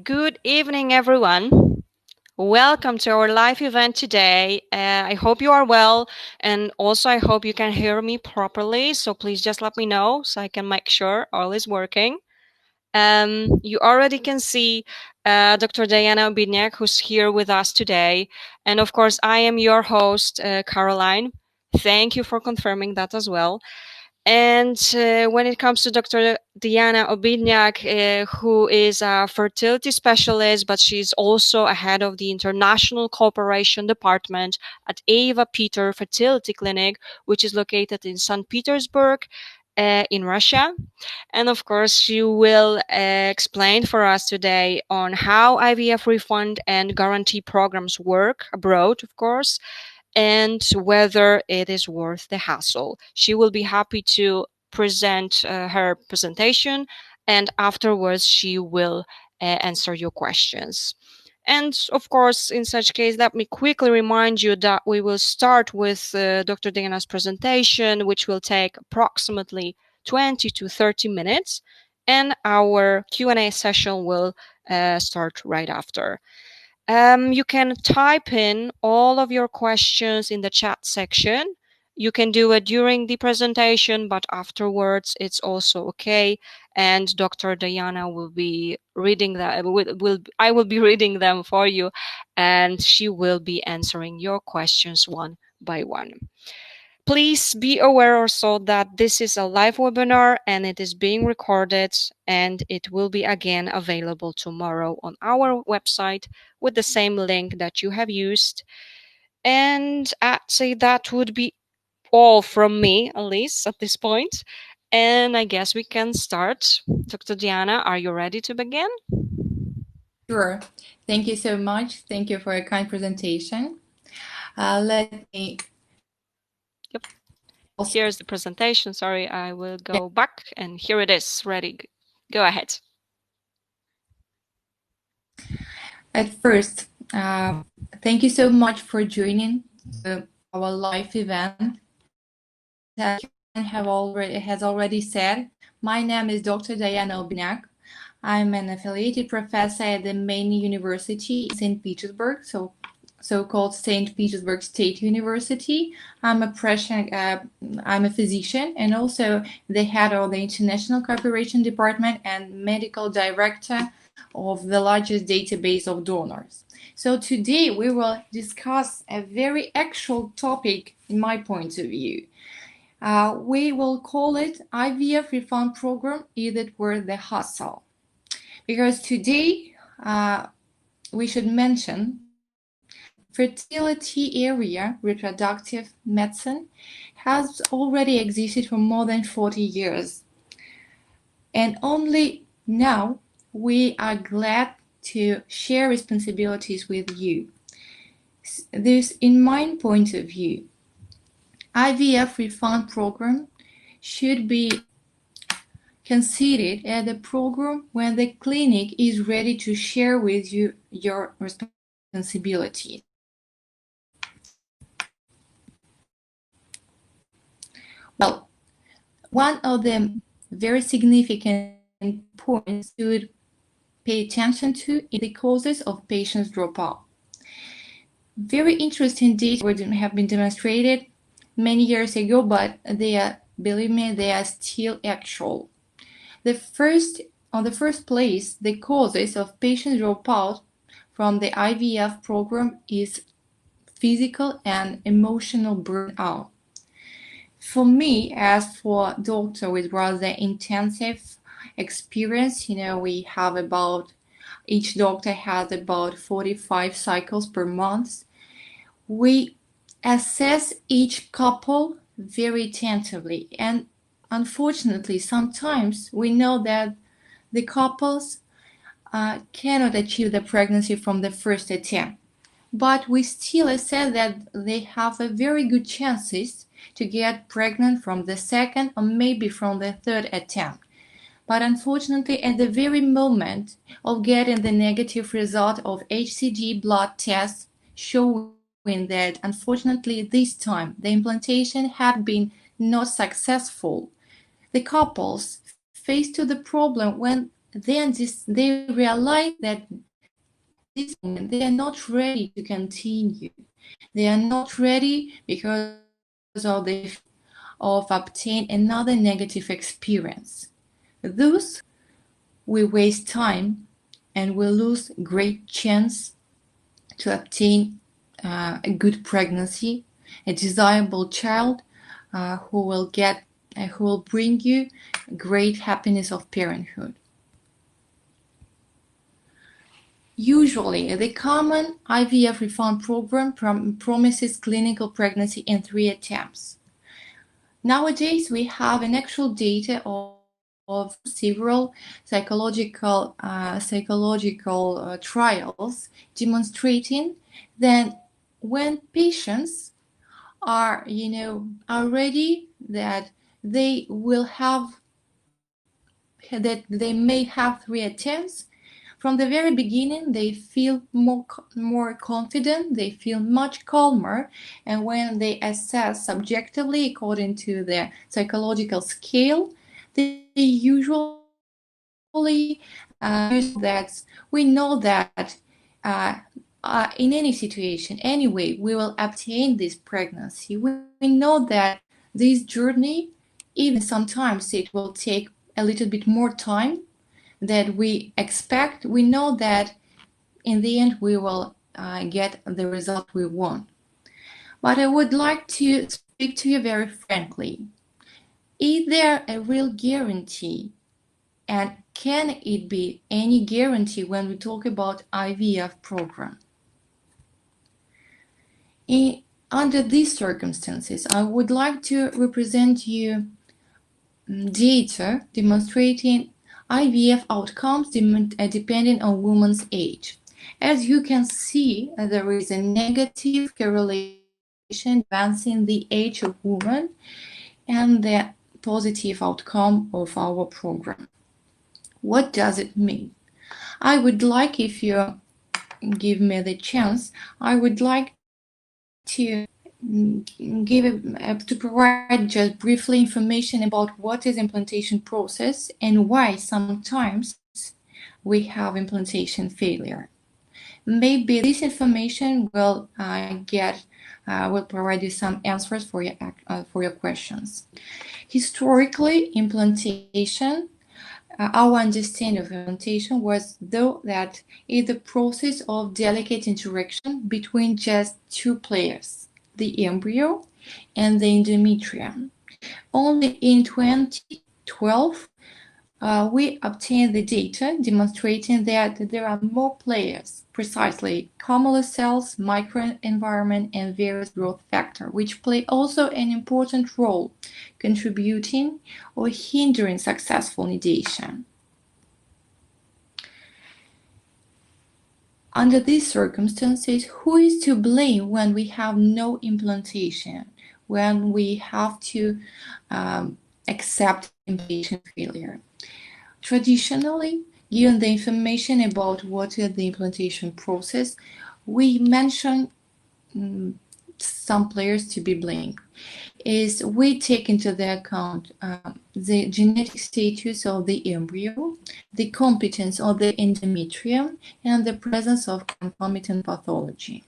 Good evening, everyone. Welcome to our live event today. I hope you are well, and also I hope you can hear me properly. So please just let me know so I can make sure all is working. You already can see Dr. Diana Obidniak, who's here with us today. And of course, I am your host, Caroline. Thank you for confirming that as well. And when it comes to Dr. Diana Obidniak, who is a fertility specialist, but she's also a head of the International Cooperation Department at AVA-Peter Fertility Clinic, which is located in St. Petersburg, in Russia. And of course, she will explain for us today on how IVF refund and guarantee programs work abroad, of course, and whether it is worth the hassle. She will be happy to present her presentation, and afterwards she will answer your questions. And of course, in such case, let me quickly remind you that we will start with Dr. Diana's presentation, which will take approximately 20 to 30 minutes, and our Q&A session will start right after. You can type in all of your questions in the chat section. You can do it during the presentation, but afterwards it's also okay. And Dr. Diana will be reading that. I will be reading them for you, and she will be answering your questions one by one. Please be aware also that this is a live webinar and it is being recorded, and it will be again available tomorrow on our website with the same link that you have used. And I'd say that would be all from me, at least at this point. And I guess we can start. Dr. Diana, are you ready to begin? Sure. Thank you so much. Thank you for a kind presentation. Let me... Yep. Here's the presentation. Sorry, I will go back, and here it is, ready. Go ahead. At first, thank you so much for joining our live event. As has already said, my name is Dr. Diana Obidniak. I'm an affiliated professor at the main university in St. Petersburg, so-called St. Petersburg State University. I'm a physician and also the head of the International Cooperation Department and medical director of the largest database of donors. So today we will discuss a very actual topic in my point of view. We will call it IVF refund program, is it worth the hassle? Because today we should mention fertility area reproductive medicine has already existed for more than 40 years. And only now we are glad to share responsibilities with you. This, in my point of view, IVF refund program should be considered as a program when the clinic is ready to share with you your responsibilities. Well, one of the very significant points to pay attention to is the causes of patients dropout. Very interesting data have been demonstrated many years ago, but they are, believe me, they are still actual. On the first place, the causes of patient dropout from the IVF program is physical and emotional burnout. For me, as for a doctor with rather intensive experience, we have each doctor has about 45 cycles per month. We assess each couple very attentively, and unfortunately, sometimes we know that the couples cannot achieve the pregnancy from the first attempt, but we still assess that they have a very good chances to get pregnant from the second or maybe from the third attempt. But unfortunately, at the very moment of getting the negative result of HCG blood tests showing that unfortunately this time the implantation had been not successful, the couples faced to the problem when then they realize that at this moment they are not ready to continue. They are not ready because of the of obtain another negative experience. Thus, we waste time and we lose great chance to obtain a good pregnancy, a desirable child who will bring you great happiness of parenthood. Usually, the common IVF refund program promises clinical pregnancy in 3 attempts. Nowadays, we have an actual data of several psychological trials demonstrating that when patients are ready, that they may have 3 attempts. From the very beginning, they feel more confident, they feel much calmer, and when they assess subjectively according to their psychological scale, they usually we know that in any situation, anyway, we will obtain this pregnancy. We know that this journey, even sometimes it will take a little bit more time that we expect. We know that in the end we will get the result we want. But I would like to speak to you very frankly. Is there a real guarantee? And can it be any guarantee when we talk about IVF program? Under these circumstances, I would like to represent you data demonstrating IVF outcomes depending on woman's age. As you can see, there is a negative correlation advancing the age of woman and the positive outcome of our program. What does it mean? I would like, if you give me the chance, I would like to provide just briefly information about what is implantation process and why sometimes we have implantation failure. Maybe this information will provide you some answers for your questions. Historically, implantation. Our understanding of implantation was, though, that it's the process of delicate interaction between just 2 players, the embryo and the endometrium. Only in 2012, we obtained the data demonstrating that there are more players, precisely common cells, microenvironment, and various growth factors, which play also an important role contributing or hindering successful nidation. Under these circumstances, who is to blame when we have no implantation, when we have to accept implantation failure? Traditionally, given the information about what is the implantation process, we mention some players to be blamed. Is we take into the account the genetic status of the embryo, the competence of the endometrium, and the presence of concomitant pathology.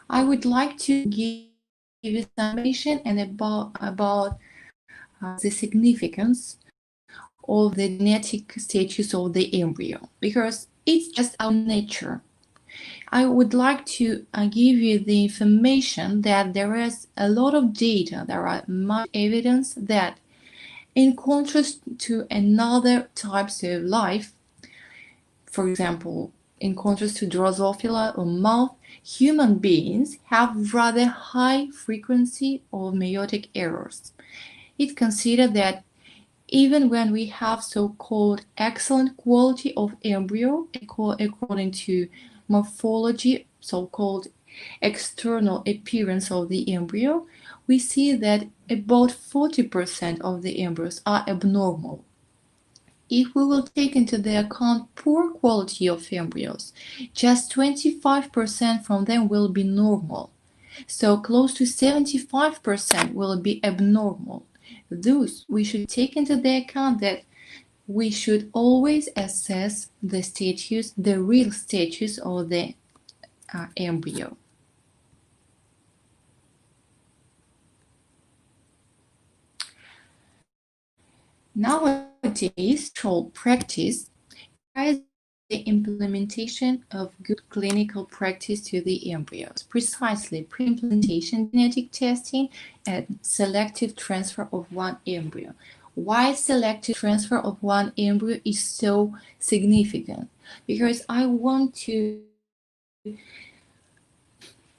I would like to give you some information and about the significance of the genetic status of the embryo, because it's just our nature. I would like to give you the information that there is a lot of data, there are much evidence that in contrast to another types of life, for example, in contrast to Drosophila or moth, human beings have rather high frequency of meiotic errors. It's considered that even when we have so-called excellent quality of embryo according to morphology, so-called external appearance of the embryo, we see that about 40% of the embryos are abnormal. If we will take into the account poor quality of embryos, just 25% from them will be normal. So close to 75% will be abnormal. Thus, we should take into the account that we should always assess the status, the real status of the embryo. Nowadays, natural practice requires the implementation of good clinical practice to the embryos, precisely preimplantation genetic testing and selective transfer of one embryo. Why selective transfer of one embryo is so significant? Because I want to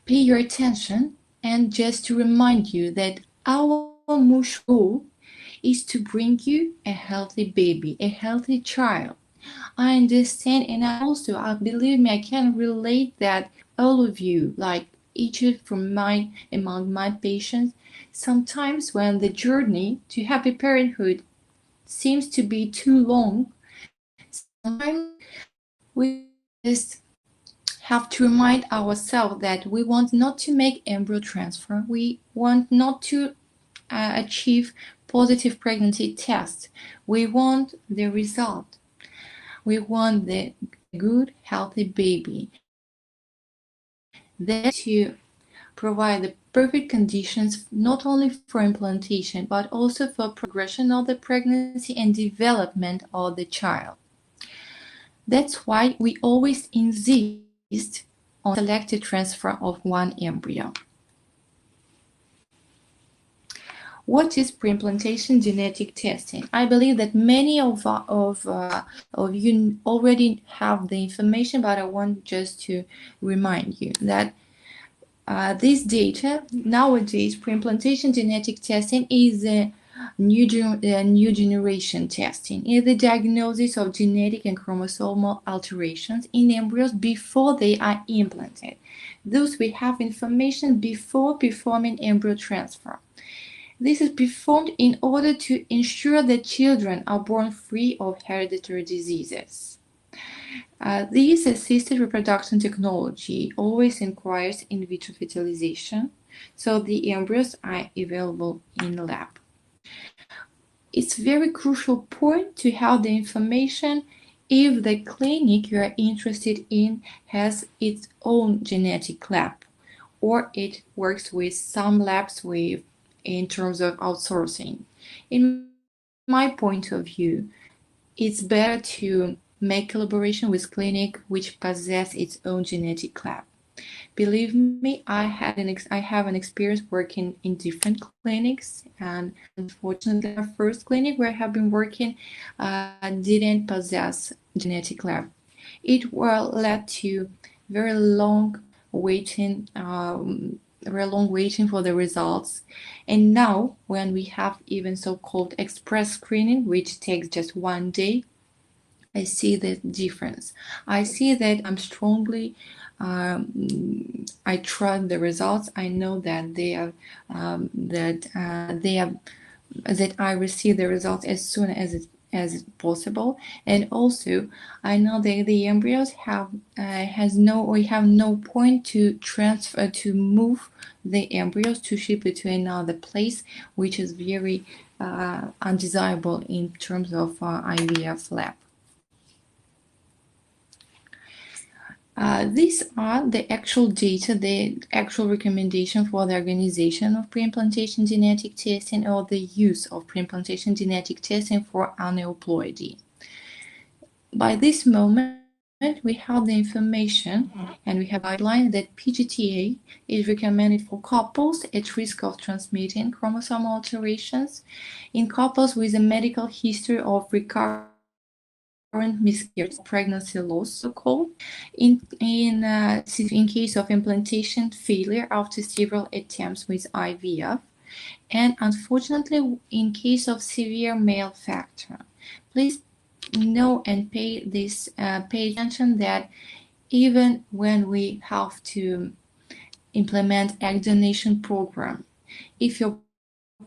pay your attention and just to remind you that our mutual goal is to bring you a healthy baby, a healthy child. I understand, and I believe me, I can relate that all of you, like each from among my patients, sometimes when the journey to happy parenthood seems to be too long, sometimes we just have to remind ourselves that we want not to make embryo transfer, we want not to achieve positive pregnancy test, we want the result. We want the good, healthy baby. Then to provide the perfect conditions not only for implantation but also for progression of the pregnancy and development of the child. That's why we always insist on selective transfer of one embryo. What is preimplantation genetic testing? I believe that many of you already have the information, but I want just to remind you that this data, nowadays, preimplantation genetic testing is a new generation testing. It's the diagnosis of genetic and chromosomal alterations in embryos before they are implanted. Thus, we have information before performing embryo transfer. This is performed in order to ensure that children are born free of hereditary diseases. This assisted reproduction technology always requires in vitro fertilization, so the embryos are available in the lab. It's a very crucial point to have the information if the clinic you are interested in has its own genetic lab, or it works with some labs in terms of outsourcing. In my point of view, it's better to make collaboration with clinic which possess its own genetic lab. Believe me, I have an experience working in different clinics, and unfortunately, our first clinic where I have been working didn't possess genetic lab. It led to very long waiting for the results. And now, when we have even so-called express screening, which takes just one day, I see the difference. I see that I'm strongly, I trust the results. I know that that I receive the results as soon as possible, and also I know that the embryos have no point to transfer to move the embryos to ship it to another place, which is very undesirable in terms of IVF lab. These are the actual data, the actual recommendation for the organization of preimplantation genetic testing or the use of preimplantation genetic testing for aneuploidy. By this moment, we have the information and we have guidelines that PGT-A is recommended for couples at risk of transmitting chromosomal alterations, in couples with a medical history of recurrent miscarriage, pregnancy loss, so-called, in case of implantation failure after several attempts with IVF, and unfortunately, in case of severe male factor. Please know and pay attention that even when we have to implement egg donation program, if your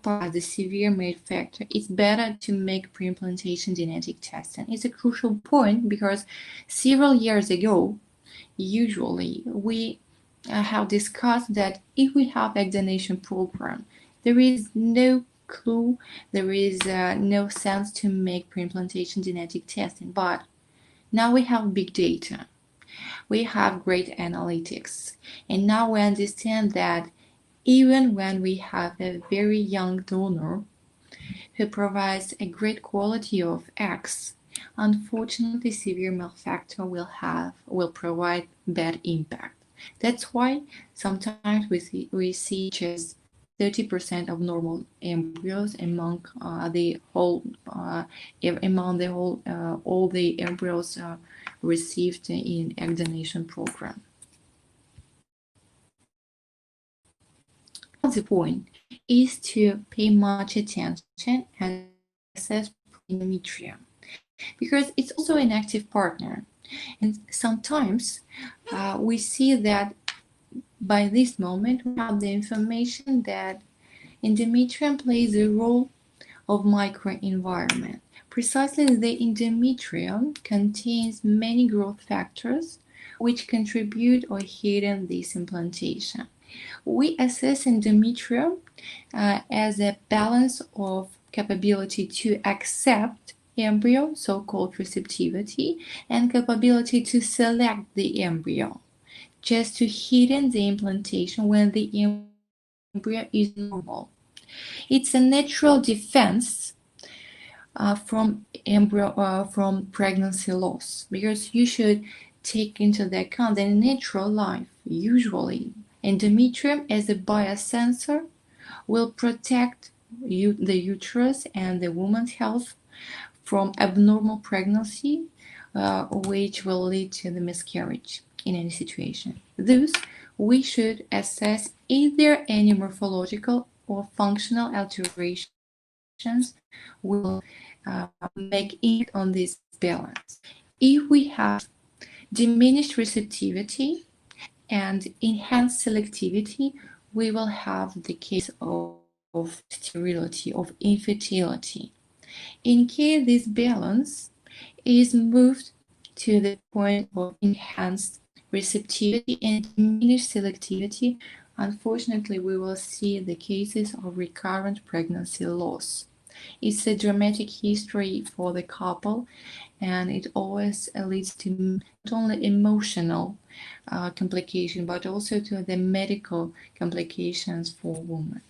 partner has a severe male factor, it's better to make preimplantation genetic testing. It's a crucial point because several years ago, usually we have discussed that if we have egg donation program, there is no clue, there is no sense to make preimplantation genetic testing. But now we have big data, we have great analytics, and now we understand that even when we have a very young donor who provides a great quality of eggs, unfortunately severe malfactor will provide bad impact. That's why sometimes we see just 30% of normal embryos among all the embryos received in egg donation program. The point is to pay much attention and assess endometrium, because it's also an active partner. And sometimes we see that by this moment we have the information that endometrium plays a role of microenvironment. Precisely, the endometrium contains many growth factors which contribute or hidden this implantation. We assess endometrium as a balance of capability to accept embryo, so-called receptivity, and capability to select the embryo, just to hidden the implantation when the embryo is normal. It's a natural defense from pregnancy loss, because you should take into the account that in natural life, usually endometrium as a biosensor will protect the uterus and the woman's health from abnormal pregnancy, which will lead to the miscarriage in any situation. Thus, we should assess either any morphological or functional alterations will make impact on this balance. If we have diminished receptivity and enhanced selectivity, we will have the case of sterility, of infertility. In case this balance is moved to the point of enhanced receptivity and diminished selectivity, unfortunately we will see the cases of recurrent pregnancy loss. It's a dramatic history for the couple, and it always leads to not only emotional complication but also to the medical complications for women.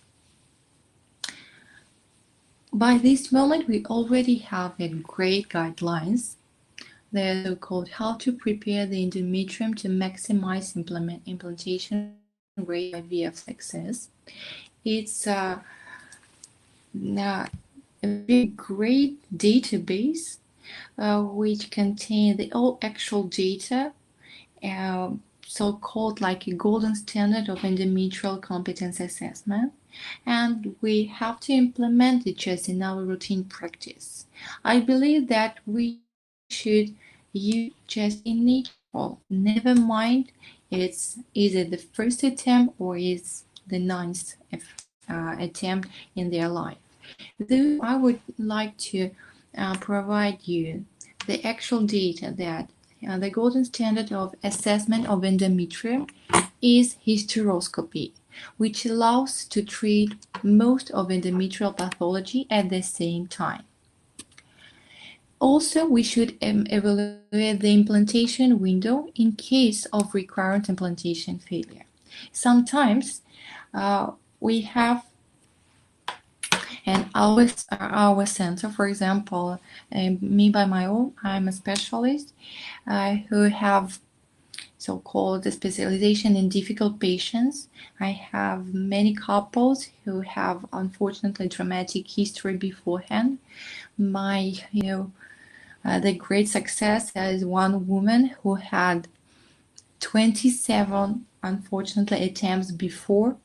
By this moment, we already have a great guidelines. They're so-called how to prepare the endometrium to maximize implantation rate IVF success. It's a very great database which contain the all actual data, so-called like a golden standard of endometrial competence assessment, and we have to implement it just in our routine practice. I believe that we should use just initial, never mind it's either the first attempt or it's the ninth attempt in their life. Though I would like to provide you the actual data that the golden standard of assessment of endometrium is hysteroscopy, which allows to treat most of endometrial pathology at the same time. Also, we should evaluate the implantation window in case of recurrent implantation failure. Sometimes we have and our center, for example, me by my own, I'm a specialist who have so-called specialization in difficult patients. I have many couples who have unfortunately traumatic history beforehand. The great success is one woman who had 27 unfortunately attempts before,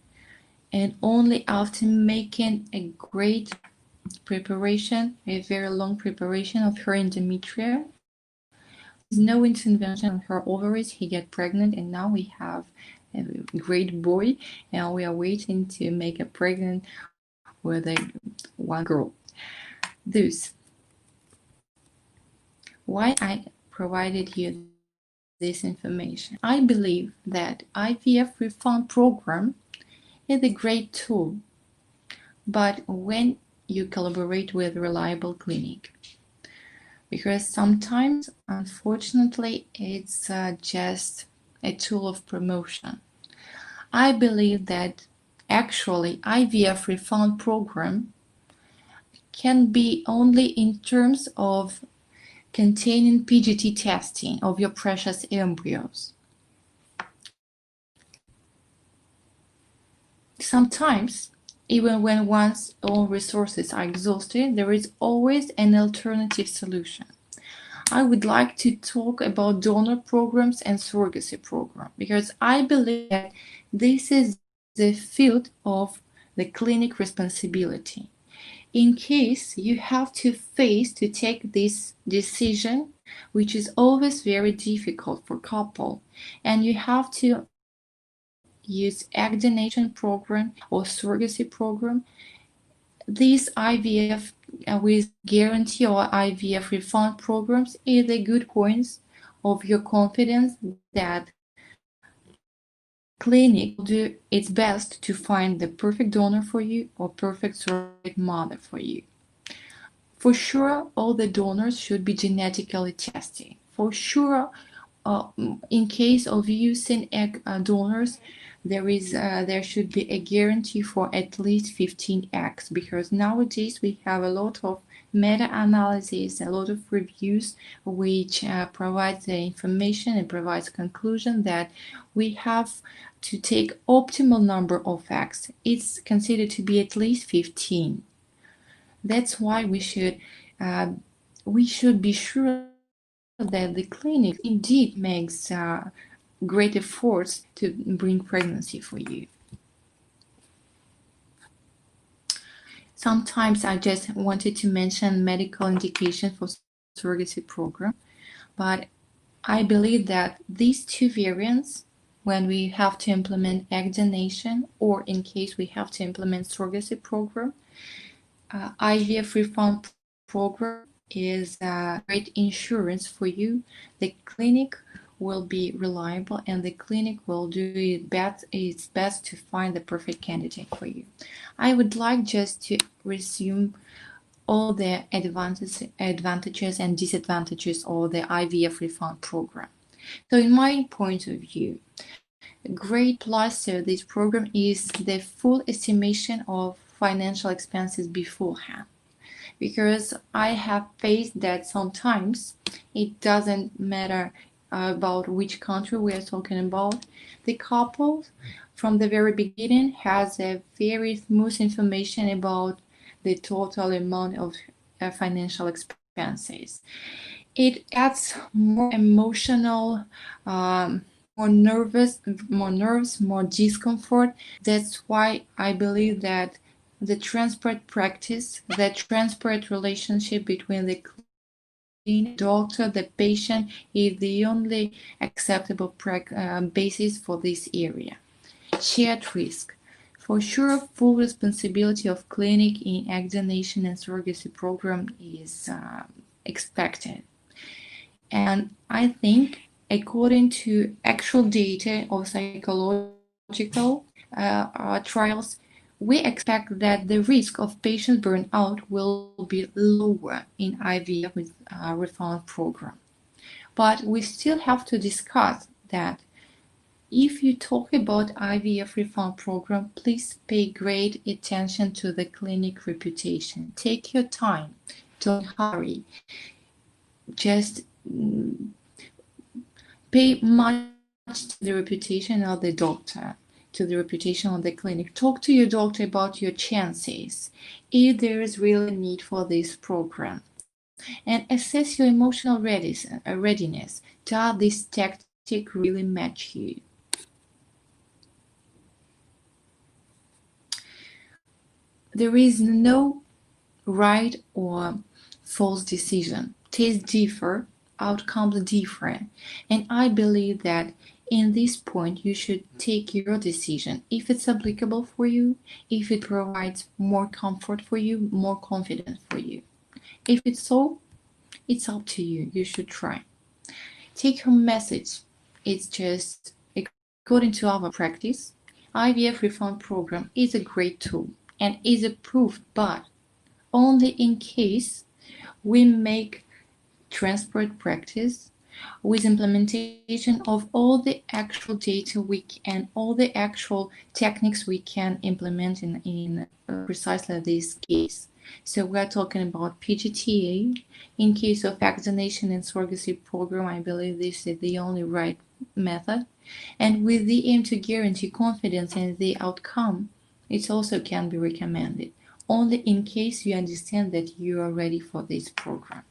and only after making a great preparation, a very long preparation of her endometrium, with no intervention on her ovaries, he got pregnant, and now we have a great boy, and we are waiting to make a pregnant with one girl. Thus, why I provided you this information? I believe that IVF refund program is a great tool, but when you collaborate with a reliable clinic. Because sometimes, unfortunately, it's just a tool of promotion. I believe that actually IVF refund program can be only in terms of containing PGT testing of your precious embryos. Sometimes, even when one's own resources are exhausted, there is always an alternative solution. I would like to talk about donor programs and surrogacy program because I believe that this is the field of the clinic responsibility. In case you have to take this decision, which is always very difficult for couple, and you have to use egg donation program or surrogacy program, these IVF with guarantee or IVF refund programs is a good point of your confidence that the clinic will do its best to find the perfect donor for you or perfect surrogate mother for you. For sure, all the donors should be genetically tested. For sure, in case of using egg donors, there should be a guarantee for at least 15 eggs because nowadays we have a lot of meta-analysis, a lot of reviews which provides the information and provides conclusion that we have to take optimal number of eggs. It's considered to be at least 15. That's why we should be sure that the clinic indeed makes great efforts to bring pregnancy for you. Sometimes I just wanted to mention medical indication for surrogacy program, but I believe that these two variants, when we have to implement egg donation or in case we have to implement surrogacy program, IVF refund program is great insurance for you. The clinic will be reliable and the clinic will do its best to find the perfect candidate for you. I would like just to resume all the advantages and disadvantages of the IVF refund program. So in my point of view, a great plus of this program is the full estimation of financial expenses beforehand. Because I have faced that sometimes it doesn't matter about which country we are talking about. The couple from the very beginning has a very smooth information about the total amount of financial expenses. It adds more emotional, more nerves, more discomfort. That's why I believe that the transparent practice, the transparent relationship between the clinic, doctor, the patient is the only acceptable basis for this area. Shared risk. For sure, full responsibility of clinic in egg donation and surrogacy program is expected. And I think according to actual data of psychological trials, we expect that the risk of patient burnout will be lower in IVF with refund program. But we still have to discuss that if you talk about IVF refund program, please pay great attention to the clinic reputation. Take your time. Don't hurry. Just pay much to the reputation of the doctor, to the reputation of the clinic. Talk to your doctor about your chances, if there is really a need for this program, and assess your emotional readiness. Does this tactic really match you? There is no right or false decision. Tastes differ, outcomes differ, and I believe that in this point you should take your decision if it's applicable for you, if it provides more comfort for you, more confidence for you. If it's so, it's up to you. You should try. Take home message. It's just according to our practice, IVF refund program is a great tool and is approved by only in case we make transport practice with implementation of all the actual data and all the actual techniques we can implement in precisely this case. So we're talking about PGT-A. In case of vaccination and surrogacy program, I believe this is the only right method. And with the aim to guarantee confidence in the outcome, it also can be recommended, only in case you understand that you are ready for this program.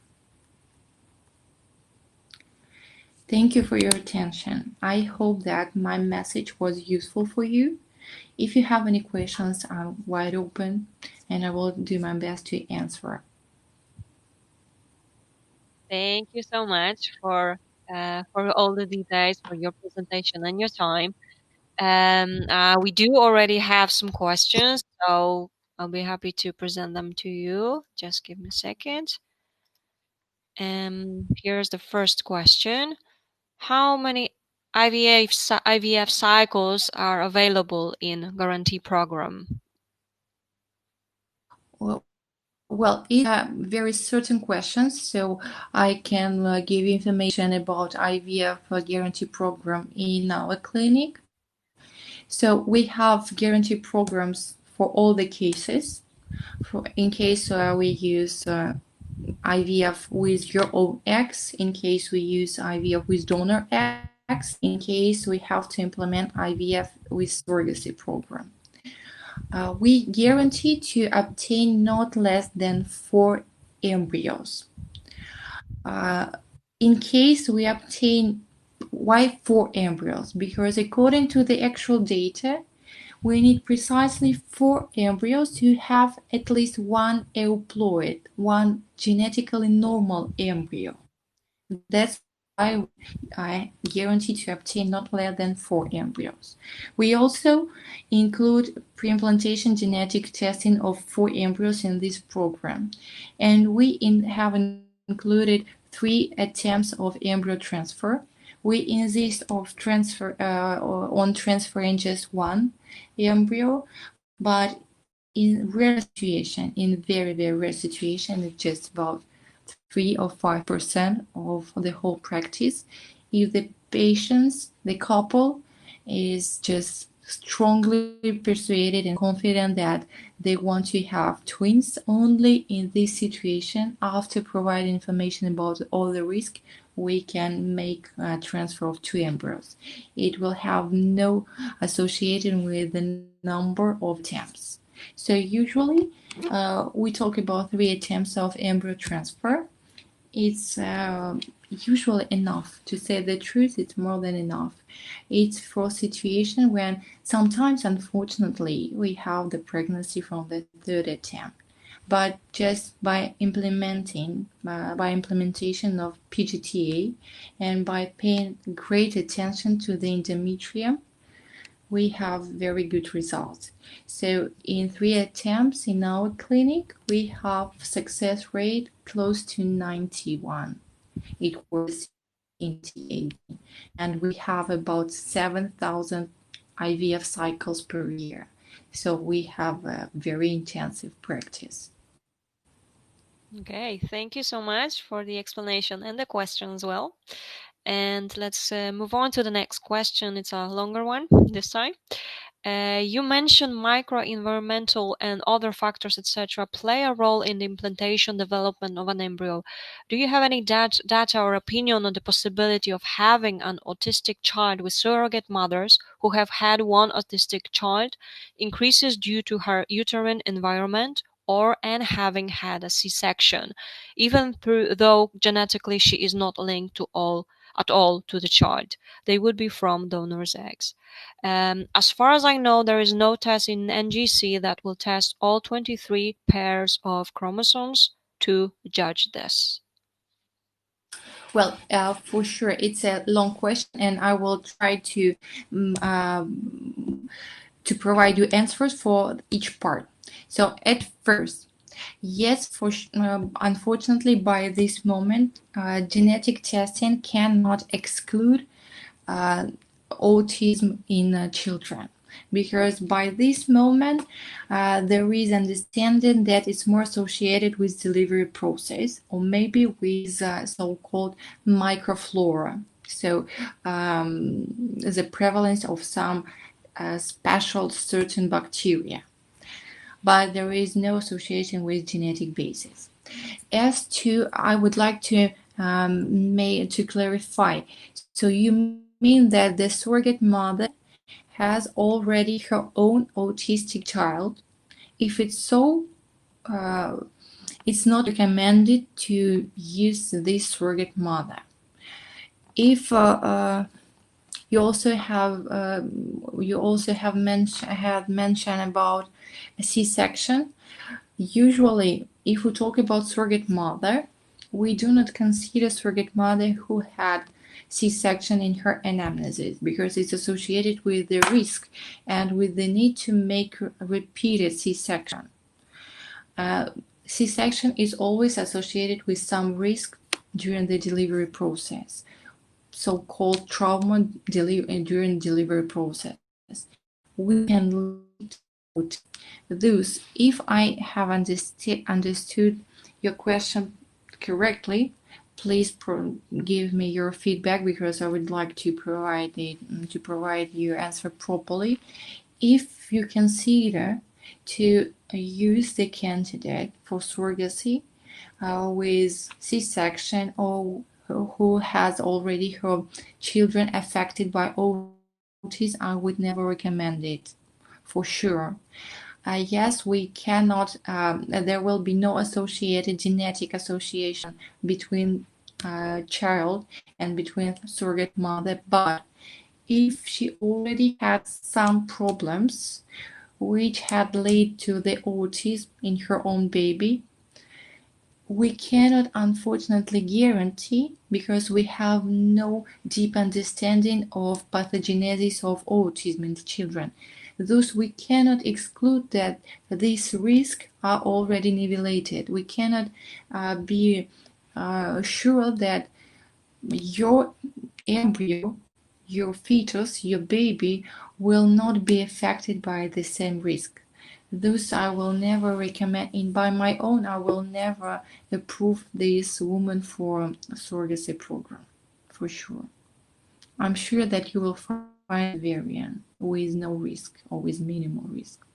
Thank you for your attention. I hope that my message was useful for you. If you have any questions, I'm wide open and I will do my best to answer. Thank you so much for all the details, for your presentation and your time. We do already have some questions, so I'll be happy to present them to you. Just give me a second. Here's the first question. How many IVF cycles are available in guarantee program? Well, it's very certain questions, so I can give you information about IVF guarantee program in our clinic. So we have guarantee programs for all the cases. In case we use IVF with your own eggs, in case we use IVF with donor eggs, in case we have to implement IVF with surrogacy program. We guarantee to obtain not less than 4 embryos. In case we obtain, why 4 embryos? Because according to the actual data, we need precisely 4 embryos to have at least one euploid, one genetically normal embryo. That's why I guarantee to obtain not less than 4 embryos. We also include preimplantation genetic testing of 4 embryos in this program, and we have included 3 attempts of embryo transfer. We insist on transferring just 1 embryo, but in rare situation, in very, very rare situation, it's just about 3 or 5% of the whole practice. If the patients, the couple, is just strongly persuaded and confident that they want to have twins, only in this situation, after providing information about all the risk, we can make a transfer of 2 embryos. It will have no association with the number of attempts. So usually we talk about 3 attempts of embryo transfer. It's usually enough. To say the truth, it's more than enough. It's for a situation when sometimes, unfortunately, we have the pregnancy from the 3rd attempt. But just by implementation of PGT-A and by paying great attention to the endometrium, we have very good results. So in 3 attempts in our clinic, we have success rate close to 91. It was in TAD. And we have about 7,000 IVF cycles per year. So we have a very intensive practice. Okay, thank you so much for the explanation and the question as well. And let's move on to the next question. It's a longer one this time. You mentioned microenvironmental and other factors, etc., play a role in the implantation development of an embryo. Do you have any data or opinion on the possibility of having an autistic child with surrogate mothers who have had one autistic child increases due to her uterine environment and having had a C-section, even though genetically she is not linked at all to the child? They would be from donor's eggs. As far as I know, there is no test in NGC that will test all 23 pairs of chromosomes to judge this. Well, for sure, it's a long question, and I will try to provide you answers for each part. So at first, yes, unfortunately, by this moment, genetic testing cannot exclude autism in children. because by this moment there is understanding that it's more associated with delivery process or maybe with so-called microflora. So the prevalence of some special certain bacteria, but there is no association with genetic basis. As to, I would like to clarify. So you mean that the surrogate mother has already her own autistic child? If it's so, uh, it's not recommended to use this surrogate mother. If you also have mentioned about a C-section. Usually, if we talk about surrogate mother, we do not consider surrogate mother who had C-section in her anamnesis because it's associated with the risk and with the need to make repeated C-section. C-section is always associated with some risk during the delivery process, so-called trauma during delivery process, which can lead to. Thus, if I have understood your question correctly, please give me your feedback because I would like to provide your answer properly. If you consider to use the candidate for surrogacy with C-section or who has already her children affected by autism, I would never recommend it for sure. Yes, we cannot, there will be no associated genetic association between child and between surrogate mother, but if she already had some problems which had led to the autism in her own baby, we cannot unfortunately guarantee because we have no deep understanding of pathogenesis of autism in the children. Thus, we cannot exclude that these risks are already nivellated. We cannot be sure that your embryo, your fetus, your baby will not be affected by the same risk. Thus, I will never recommend, and by my own, I will never approve this woman for surrogacy program, for sure. I'm sure that you will find variant with no risk or with minimal risk.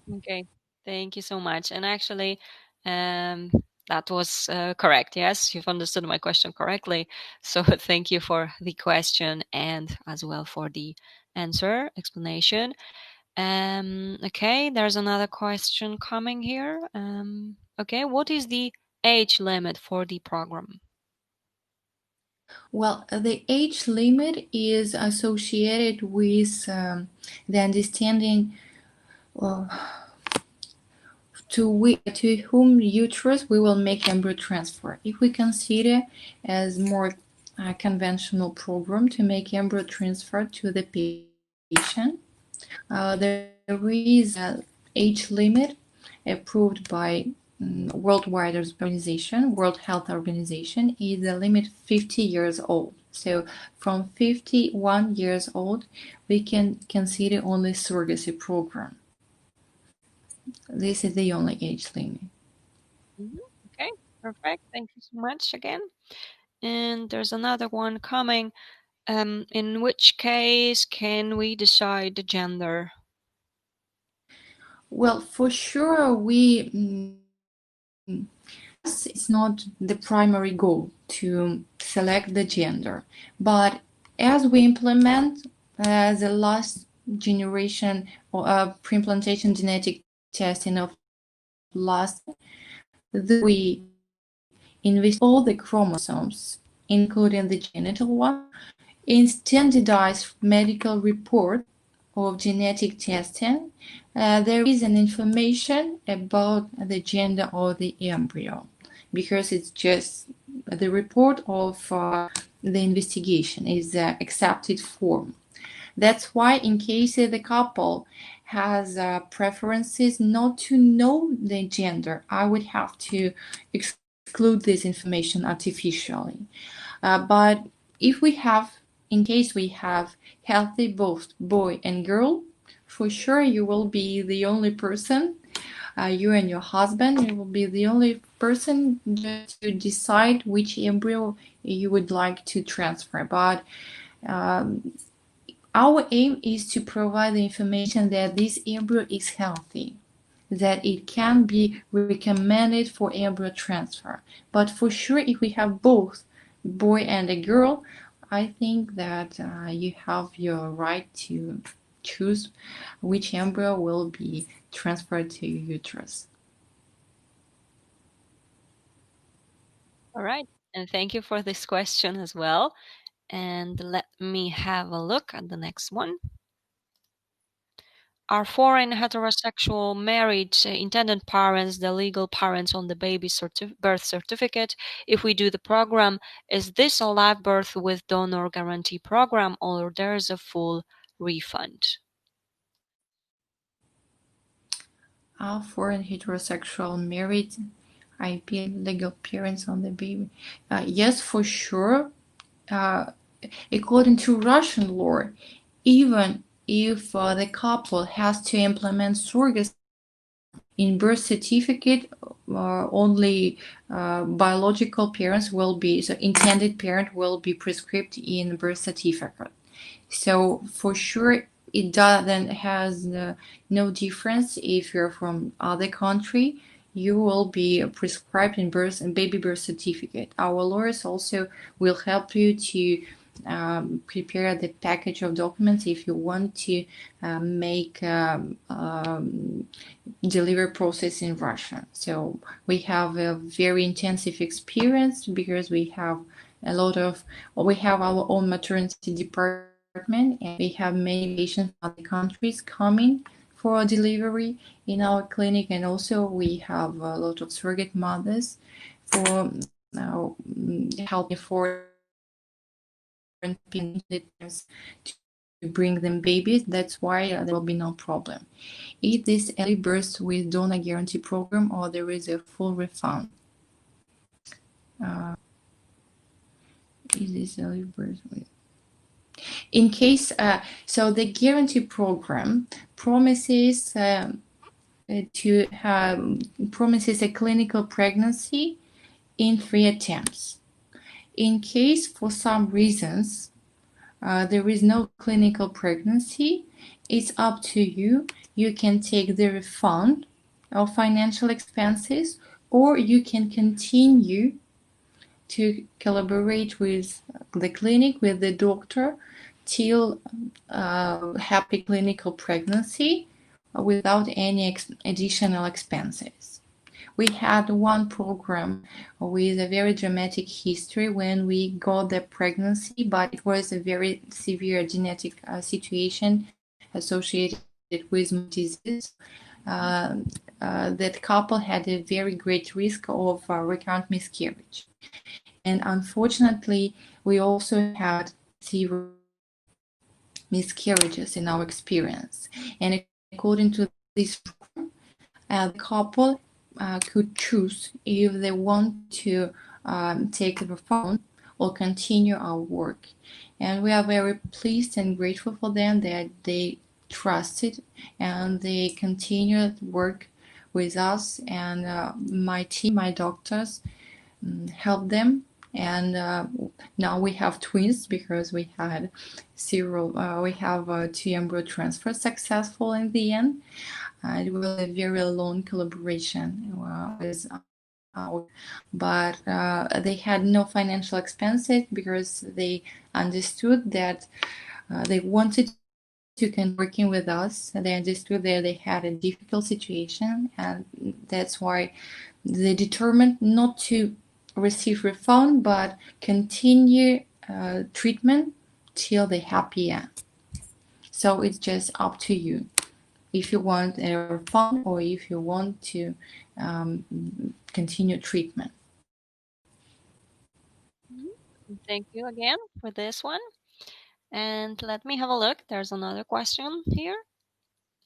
Okay, thank you so much. And actually, um, that was correct. Yes, you've understood my question correctly. So thank you for the question and as well for the answer explanation. Okay, there's another question coming here. Okay, what is the age limit for the program? Well, the age limit is associated with the understanding to whom uterus we will make embryo transfer. If we consider as more conventional program to make embryo transfer to the patient, there is an age limit approved by worldwide organization, World Health Organization, is the limit 50 years old. So from 51 years old, we can consider only surrogacy program. This is the only age limit. Okay, perfect. Thank you so much again. And there's another one coming. In which case can we decide the gender? Well, for sure, yes, it's not the primary goal to select the gender, but as we implement the last generation of preimplantation genetic testing of last, we invest all the chromosomes, including the genital one, in standardized medical report of genetic testing. There is an information about the gender of the embryo because it's just the report of the investigation is the accepted form. That's why in case the couple has preferences not to know the gender, I would have to exclude this information artificially. But if we have, in case we have healthy both boy and girl, for sure you will be the only person, you and your husband, you will be the only person just to decide which embryo you would like to transfer. But our aim is to provide the information that this embryo is healthy, that it can be recommended for embryo transfer. But for sure, if we have both boy and a girl, I think that you have your right to choose which embryo will be transferred to your uterus. All right. And thank you for this question as well. And let me have a look at the next one. Are foreign heterosexual married intended parents the legal parents on the baby's birth certificate? If we do the program, is this a live birth with donor guarantee program, or there is a full refund? Are foreign heterosexual married IP legal parents on the baby? Yes, for sure. According to Russian law, even if the couple has to implement surrogacy in birth certificate, only biological parents will be, so intended parent will be prescribed in birth certificate. So for sure, it doesn't has no difference if you're from other country. You will be prescribed in birth and baby birth certificate. Our lawyers also will help you to prepare the package of documents if you want to make delivery process in Russia. So we have a very intensive experience because we have we have our own maternity department, and we have many patients from other countries coming for delivery in our clinic, and also we have a lot of surrogate mothers for helping foreign parents to bring them babies. That's why there will be no problem. Is this early birth with donor guarantee program, or there is a full refund? Is this early birth with? In case, so the guarantee program promises promises a clinical pregnancy in 3 attempts. In case for some reasons there is no clinical pregnancy, it's up to you. You can take the refund of financial expenses, or you can continue to collaborate with the clinic, with the doctor, till happy clinical pregnancy without any additional expenses. We had one program with a very dramatic history when we got the pregnancy, but it was a very severe genetic situation associated with disease. That couple had a very great risk of recurrent miscarriage. And unfortunately, we also had several miscarriages in our experience. And according to this program, the couple could choose if they want to take the refund or continue our work. And we are very pleased and grateful for them that they trusted and they continued work with us. And my team, my doctors, helped them. And now we have twins because we had we have 2 embryo transfers successful in the end. It was a very long collaboration with but they had no financial expenses because they understood that they wanted to continue working with us. They understood that they had a difficult situation, and that's why they determined not to receive refund but continue treatment till the happy end. So it's just up to you if you want a refund or if you want to continue treatment. Thank you again for this one. And let me have a look. There's another question here.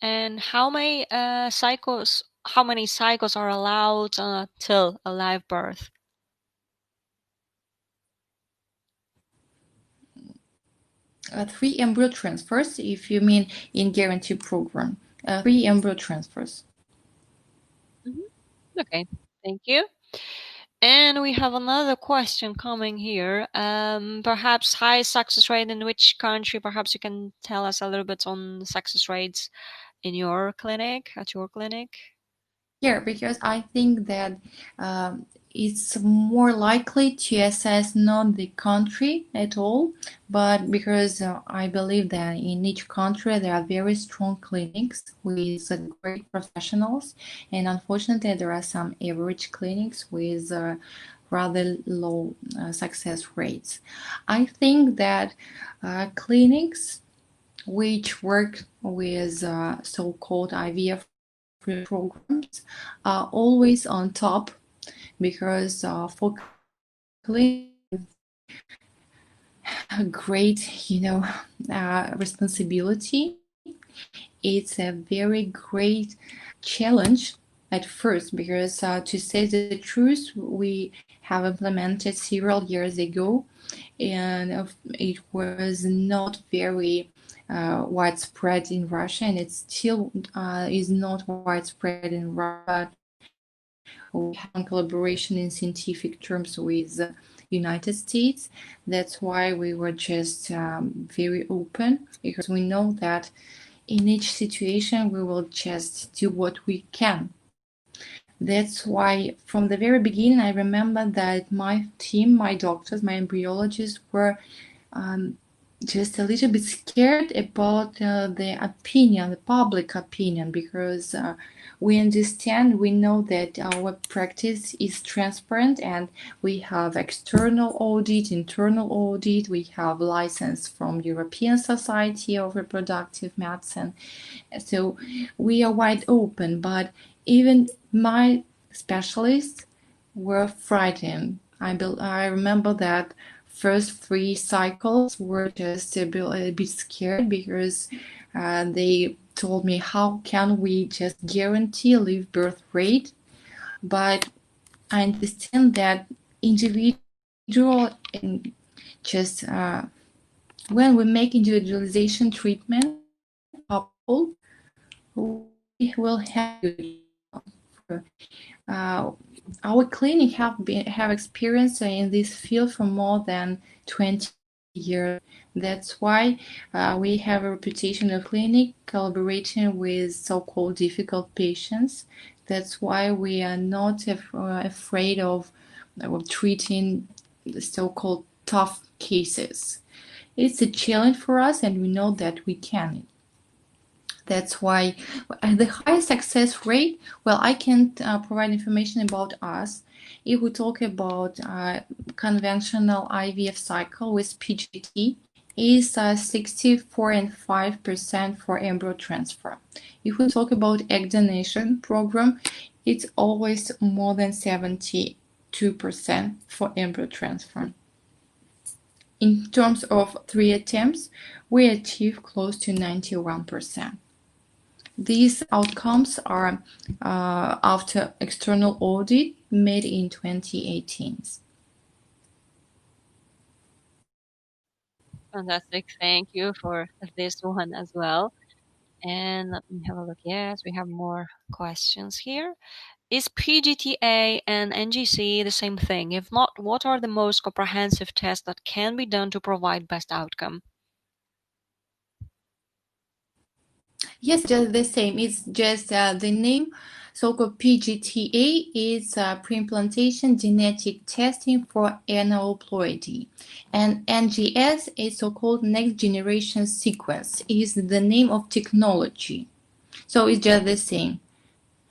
And how many cycles? How many cycles are allowed till a live birth? 3 embryo transfers, if you mean in guarantee program. 3 embryo transfers. Okay, thank you. And we have another question coming here. Perhaps high success rate in which country? Perhaps you can tell us a little bit on success rates in your clinic, at your clinic. Yeah, because I think that it's more likely to assess not the country at all, but because I believe that in each country there are very strong clinics with great professionals, and unfortunately there are some average clinics with rather low success rates. I think that clinics which work with so-called IVF programs are always on top because for clinics a great responsibility. It's a very great challenge at first because to say the truth we have implemented several years ago and it was not very widespread in Russia, and it still is not widespread in Russia. We have collaboration in scientific terms with United States. That's why we were just very open because we know that in each situation we will just do what we can. That's why from the very beginning I remember that my team, my doctors, my embryologists were just a little bit scared about the opinion, the public opinion, because we understand, we know that our practice is transparent and we have external audit, internal audit, we have license from European Society of Reproductive Medicine. So we are wide open, but even my specialists were frightened. I remember that first 3 cycles were just a bit scared because they told me, how can we just guarantee live birth rate? But I understand that individual and just when we make individualization treatment couple, we will have our clinic have experience in this field for more than 20 years. That's why we have a reputation of clinic collaborating with so-called difficult patients. That's why we are not afraid of treating the so-called tough cases. It's a challenge for us, and we know that we can. That's why the high success rate, well, I can't provide information about us. If we talk about conventional IVF cycle with PGT, is 64.5% for embryo transfer. If we talk about egg donation program, it's always more than 72% for embryo transfer. In terms of 3 attempts, we achieve close to 91%. These outcomes are after external audit made in 2018. Fantastic. Thank you for this one as well. And let me have a look. Yes, we have more questions here. Is PGT-A and NGC the same thing? If not, what are the most comprehensive tests that can be done to provide best outcome? Yes, just the same. It's just the name. So-called PGT-A is preimplantation genetic testing for aneuploidy, and NGS is so-called next generation sequence. Is the name of technology. So it's just the same.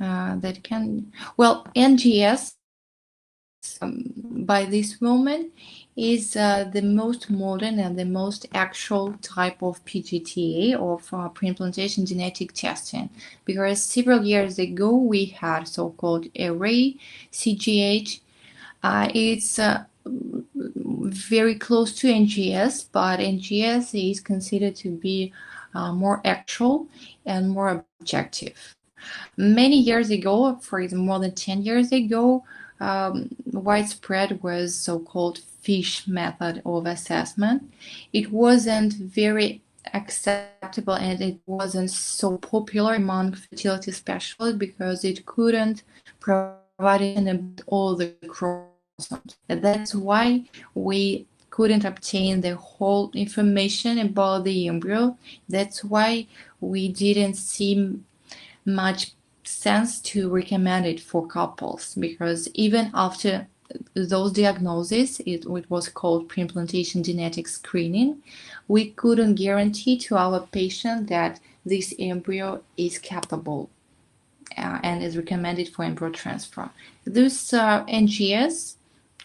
NGS by this moment is the most modern and the most actual type of PGT-A, of preimplantation genetic testing, because several years ago we had so-called array CGH. It's very close to NGS, but NGS is considered to be more actual and more objective. Many years ago, for more than 10 years ago, widespread was so-called fish method of assessment. It wasn't very acceptable and it wasn't so popular among fertility specialists because it couldn't provide information about all the chromosomes. That's why we couldn't obtain the whole information about the embryo. That's why we didn't see much sense to recommend it for couples, because even after those diagnoses, it was called preimplantation genetic screening, we couldn't guarantee to our patient that this embryo is capable and is recommended for embryo transfer. This NGS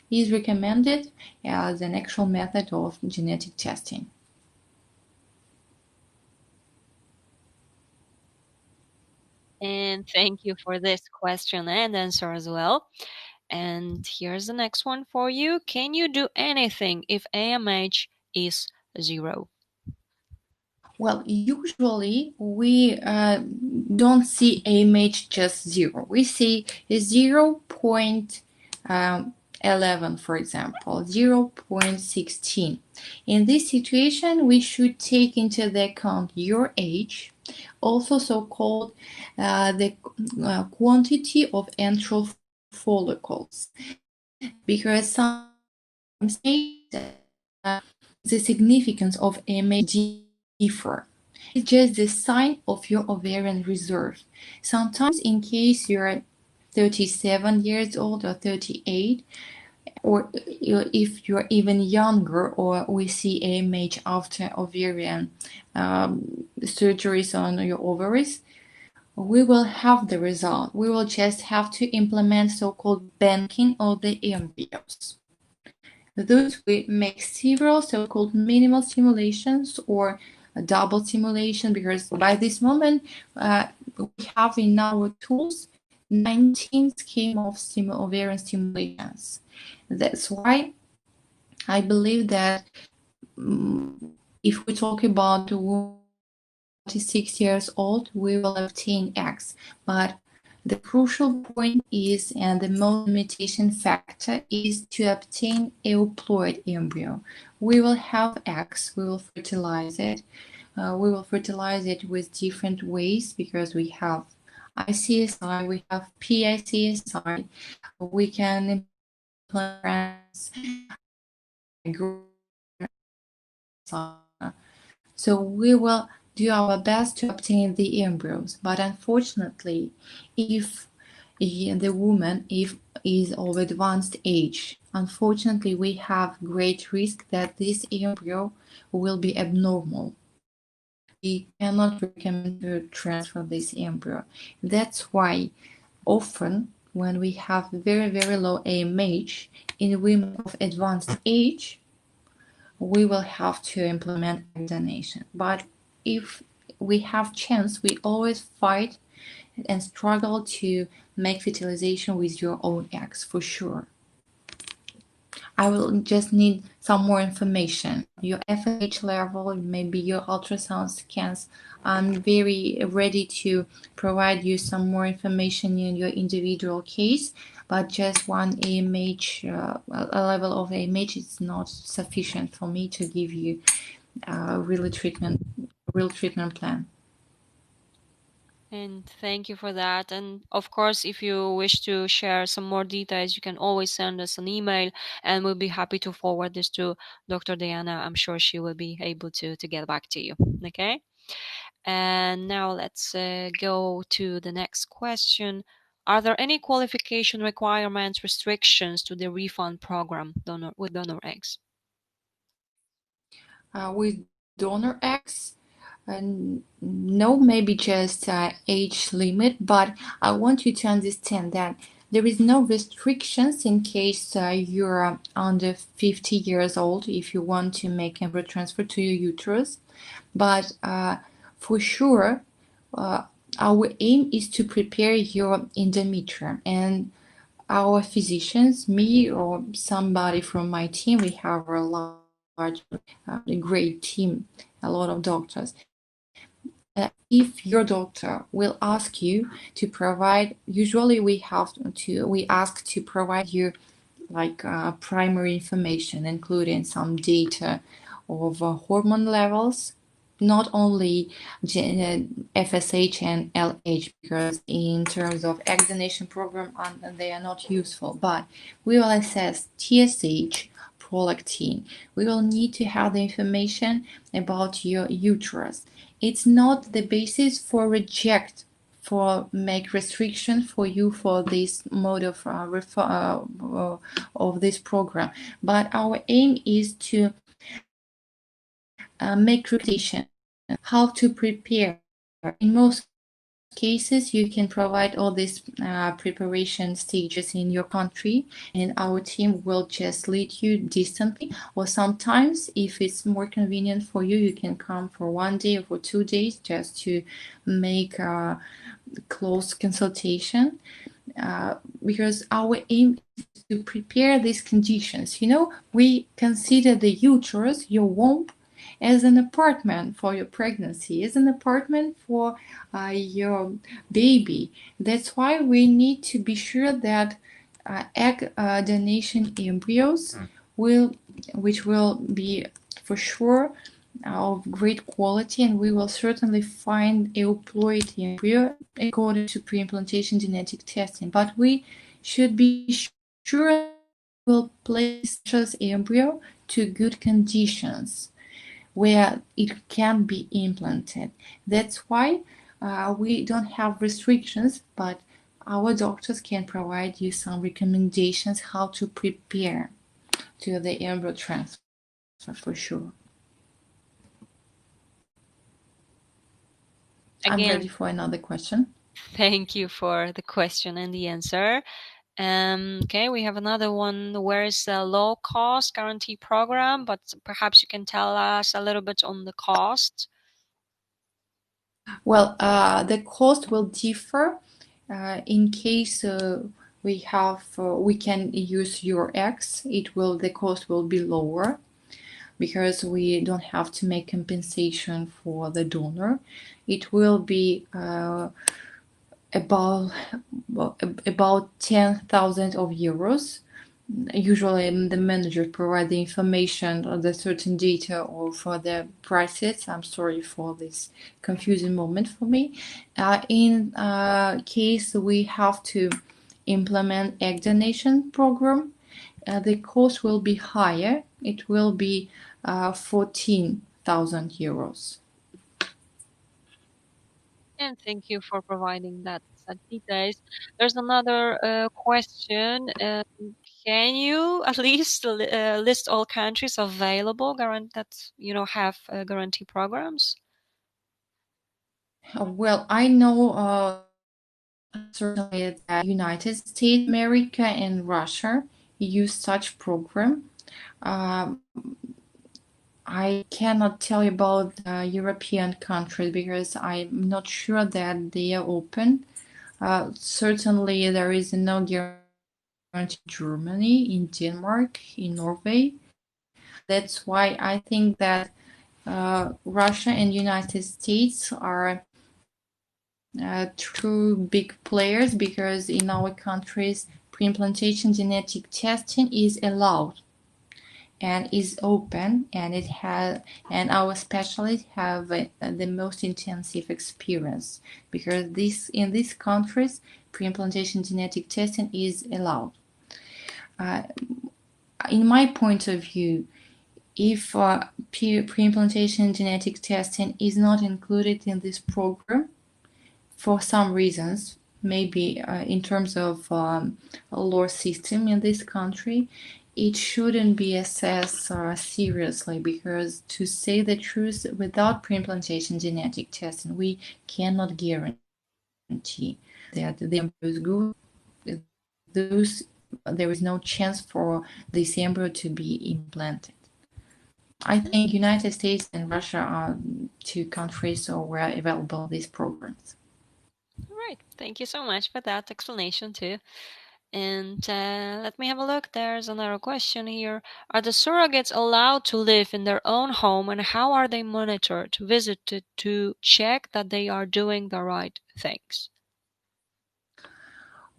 is recommended as an actual method of genetic testing. And thank you for this question and answer as well. And here's the next one for you. Can you do anything if AMH is 0? Well, usually we don't see AMH just 0. We see 0.11, for example, 0.16. In this situation, we should take into the account your age, also so-called the quantity of antral follicles, because sometimes the significance of AMH differ. It's just the sign of your ovarian reserve. Sometimes, in case you're 37 years old or 38, or if you're even younger, or we see AMH after ovarian surgeries on your ovaries, we will have the result. We will just have to implement so-called banking of the embryos. Thus, we make several so-called minimal stimulations or a double stimulation, because by this moment we have in our tools 19 scheme of ovarian stimulations. That's why I believe that if we talk about 46 years old, we will obtain X, but the crucial point is, and the most limitation factor is to obtain euploid embryo. We will have X, we will fertilize it. We will fertilize it with different ways, because we have ICSI, we have PICSI, we can implant. So we will do our best to obtain the embryos, but unfortunately, if the woman is of advanced age, unfortunately we have great risk that this embryo will be abnormal. We cannot recommend to transfer this embryo. That's why often when we have very, very low AMH in women of advanced age, we will have to implement egg donation. But if we have chance, we always fight and struggle to make fertilization with your own eggs, for sure. I will just need some more information. Your FSH level, maybe your ultrasound scans. I'm very ready to provide you some more information in your individual case, but just one AMH, a level of AMH is not sufficient for me to give you a real treatment plan. And thank you for that. And of course, if you wish to share some more details, you can always send us an email and we'll be happy to forward this to Dr. Diana. I'm sure she will be able to get back to you. Okay. And now let's go to the next question. Are there any qualification requirements, restrictions to the refund program with donor eggs? With donor eggs, no, maybe just age limit, but I want you to understand that there is no restrictions in case you're under 50 years old if you want to make embryo transfer to your uterus. But for sure, our aim is to prepare your endometrium, and our physicians, me or somebody from my team, we have a large, great team, a lot of doctors. If your doctor will ask you to provide, usually we ask to provide you like primary information, including some data of hormone levels, not only FSH and LH, because in terms of egg donation program they are not useful, but we will assess TSH, prolactin. We will need to have the information about your uterus. It's not the basis for reject, for make restriction for you for this mode of this program, but our aim is to make recommendation how to prepare. In most cases, you can provide all these preparation stages in your country, and our team will just lead you distantly. Or sometimes, if it's more convenient for you, you can come for 1 day or for 2 days just to make a close consultation. Because our aim is to prepare these conditions. We consider the uterus, your womb, as an apartment for your pregnancy, as an apartment for your baby. That's why we need to be sure that egg donation embryos which will be for sure of great quality, and we will certainly find aneuploidy embryo according to preimplantation genetic testing. But we should be sure that we will place this embryo to good conditions where it can be implanted. That's why we don't have restrictions, but our doctors can provide you some recommendations how to prepare to the embryo transfer for sure. I'm Again, ready for another question. thank you for the question and the answer. Okay, we have another one. Where is the low cost guarantee program? But perhaps you can tell us a little bit on the cost. Well, the cost will differ in case we can use your eggs. The cost will be lower because we don't have to make compensation for the donor. It will be about 10,000 of euros. Usually the manager provide the information or the certain data or for the prices. I'm sorry for this confusing moment for me. In case we have to implement egg donation program, the cost will be higher. It will be 14,000 euros. And thank you for providing that details. There's another question. Can you at least list all countries available that have guarantee programs? Well, I know certainly that United States, America, and Russia use such program. Um, I cannot tell you about European countries because I'm not sure that they are open. Certainly, there is no guarantee in Germany, in Denmark, in Norway. That's why I think that Russia and United States are two big players because in our countries, preimplantation genetic testing is allowed and is open, and our specialists have the most intensive experience because in these countries preimplantation genetic testing is allowed. In my point of view, if preimplantation genetic testing is not included in this program for some reasons, maybe in terms of law system in this country, it shouldn't be assessed seriously because, to say the truth, without preimplantation genetic testing, we cannot guarantee that the embryo is good. There is no chance for this embryo to be implanted. I think United States and Russia are two countries where available these programs. All right. Thank you so much for that explanation too. And let me have a look. There's another question here. Are the surrogates allowed to live in their own home, and how are they monitored, visited to check that they are doing the right things?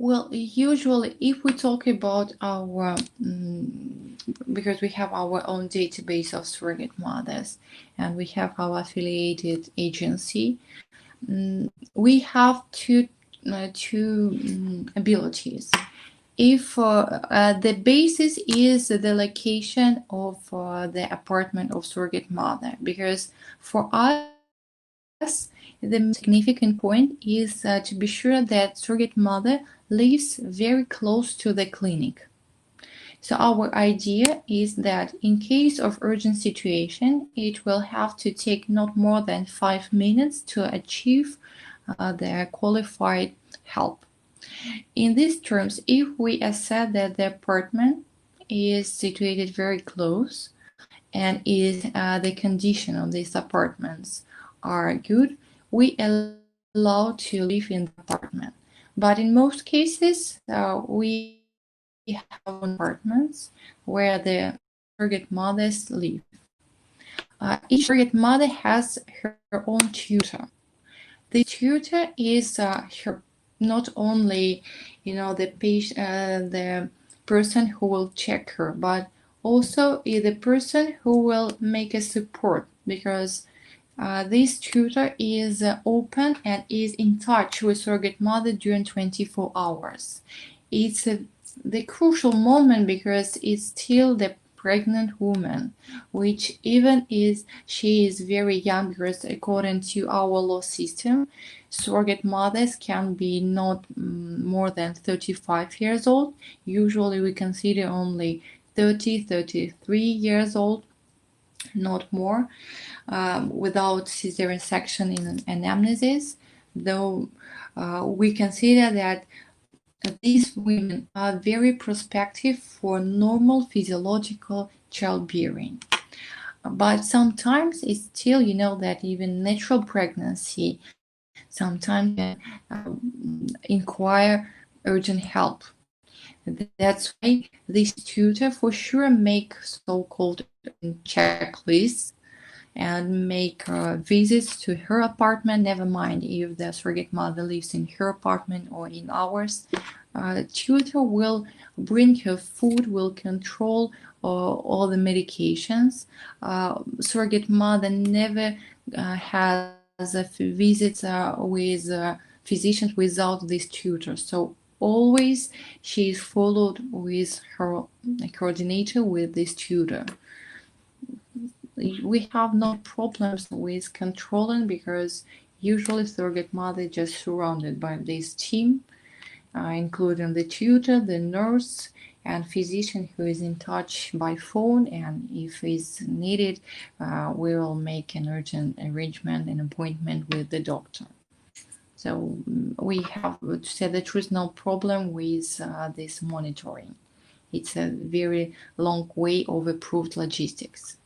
Well, usually, if we talk about our, because we have our own database of surrogate mothers and we have our affiliated agency, we have two abilities. If the basis is the location of the apartment of surrogate mother, because for us the significant point is to be sure that surrogate mother lives very close to the clinic. So our idea is that in case of urgent situation, it will have to take not more than 5 minutes to achieve the qualified help. In these terms, if we assess that the apartment is situated very close and is the condition of these apartments are good, we allow to live in the apartment. But in most cases, we have own apartments where the surrogate mothers live. Each surrogate mother has her own tutor. This tutor is her not only, the patient, the person who will check her, but also the person who will make a support, because this tutor is open and is in touch with surrogate mother during 24 hours. It's the crucial moment because it's still the pregnant woman, which even is she is very young, because according to our law system, surrogate mothers can be not more than 35 years old. Usually we consider only 30, 33 years old, not more, without cesarean section in anamnesis, though we consider that these women are very prospective for normal physiological childbearing. But sometimes it's still, that even natural pregnancy sometimes can inquire urgent help. That's why this tutor for sure make so-called checklists and make visits to her apartment, never mind if the surrogate mother lives in her apartment or in ours. Tutor will bring her food, will control all the medications. Surrogate mother never has visits with physicians without this tutor. So always she is followed with her coordinator, with this tutor. We have no problems with controlling because usually surrogate mother is just surrounded by this team, including the tutor, the nurse, and physician who is in touch by phone, and if is needed, we will make an urgent arrangement, an appointment with the doctor. So we have, to say the truth, no problem with this monitoring. It's a very long way of approved logistics.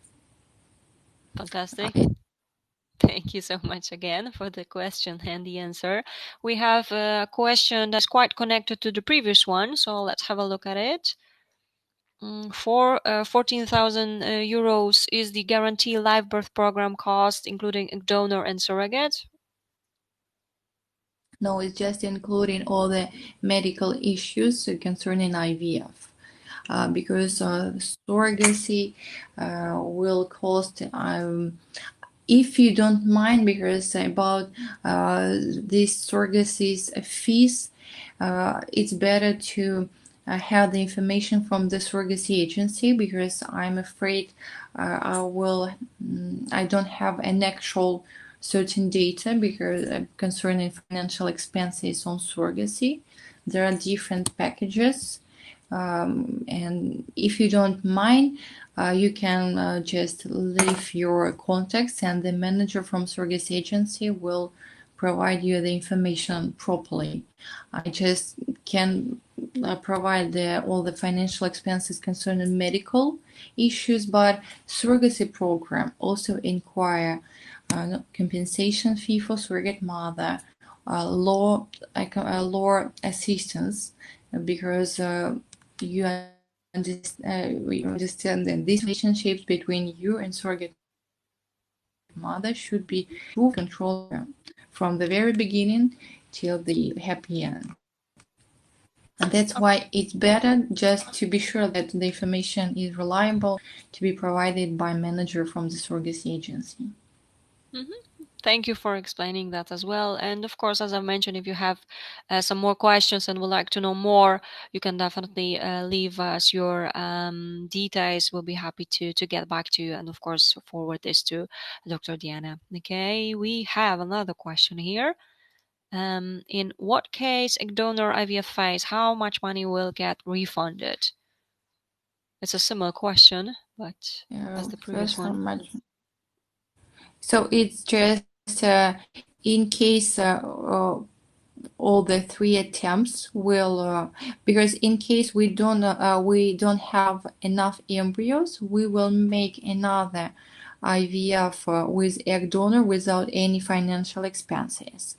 Fantastic. Thank you so much again for the question and the answer. We have a question that's quite connected to the previous one, so let's have a look at it. For 14,000 euros is the guarantee live birth program cost, including donor and surrogate? No, it's just including all the medical issues concerning IVF. Because surrogacy will cost, if you don't mind, because about these surrogacies fees, it's better to have the information from the surrogacy agency, because I'm afraid I don't have an actual certain data because concerning financial expenses on surrogacy. There are different packages, and if you don't mind, you can just leave your contacts and the manager from surrogacy agency will provide you the information properly. I just can provide all the financial expenses concerning medical issues, but surrogacy program also inquire compensation fee for surrogate mother, law assistance, because you we understand that these relationships between you and surrogate mother should be controlled from the very beginning till the happy end. And that's why it's better just to be sure that the information is reliable to be provided by manager from the surrogacy agency. Thank you for explaining that as well. And of course, as I mentioned, if you have some more questions and would like to know more, you can definitely leave us your details. We'll be happy to get back to you and, of course, forward this to Dr. Diana. Okay, we have another question here. In what case egg donor IVF phase, how much money will get refunded? It's a similar question, but as the previous First, how one. much? So it's just in case all the 3 attempts will, because in case we don't have enough embryos, we will make another IVF with egg donor without any financial expenses.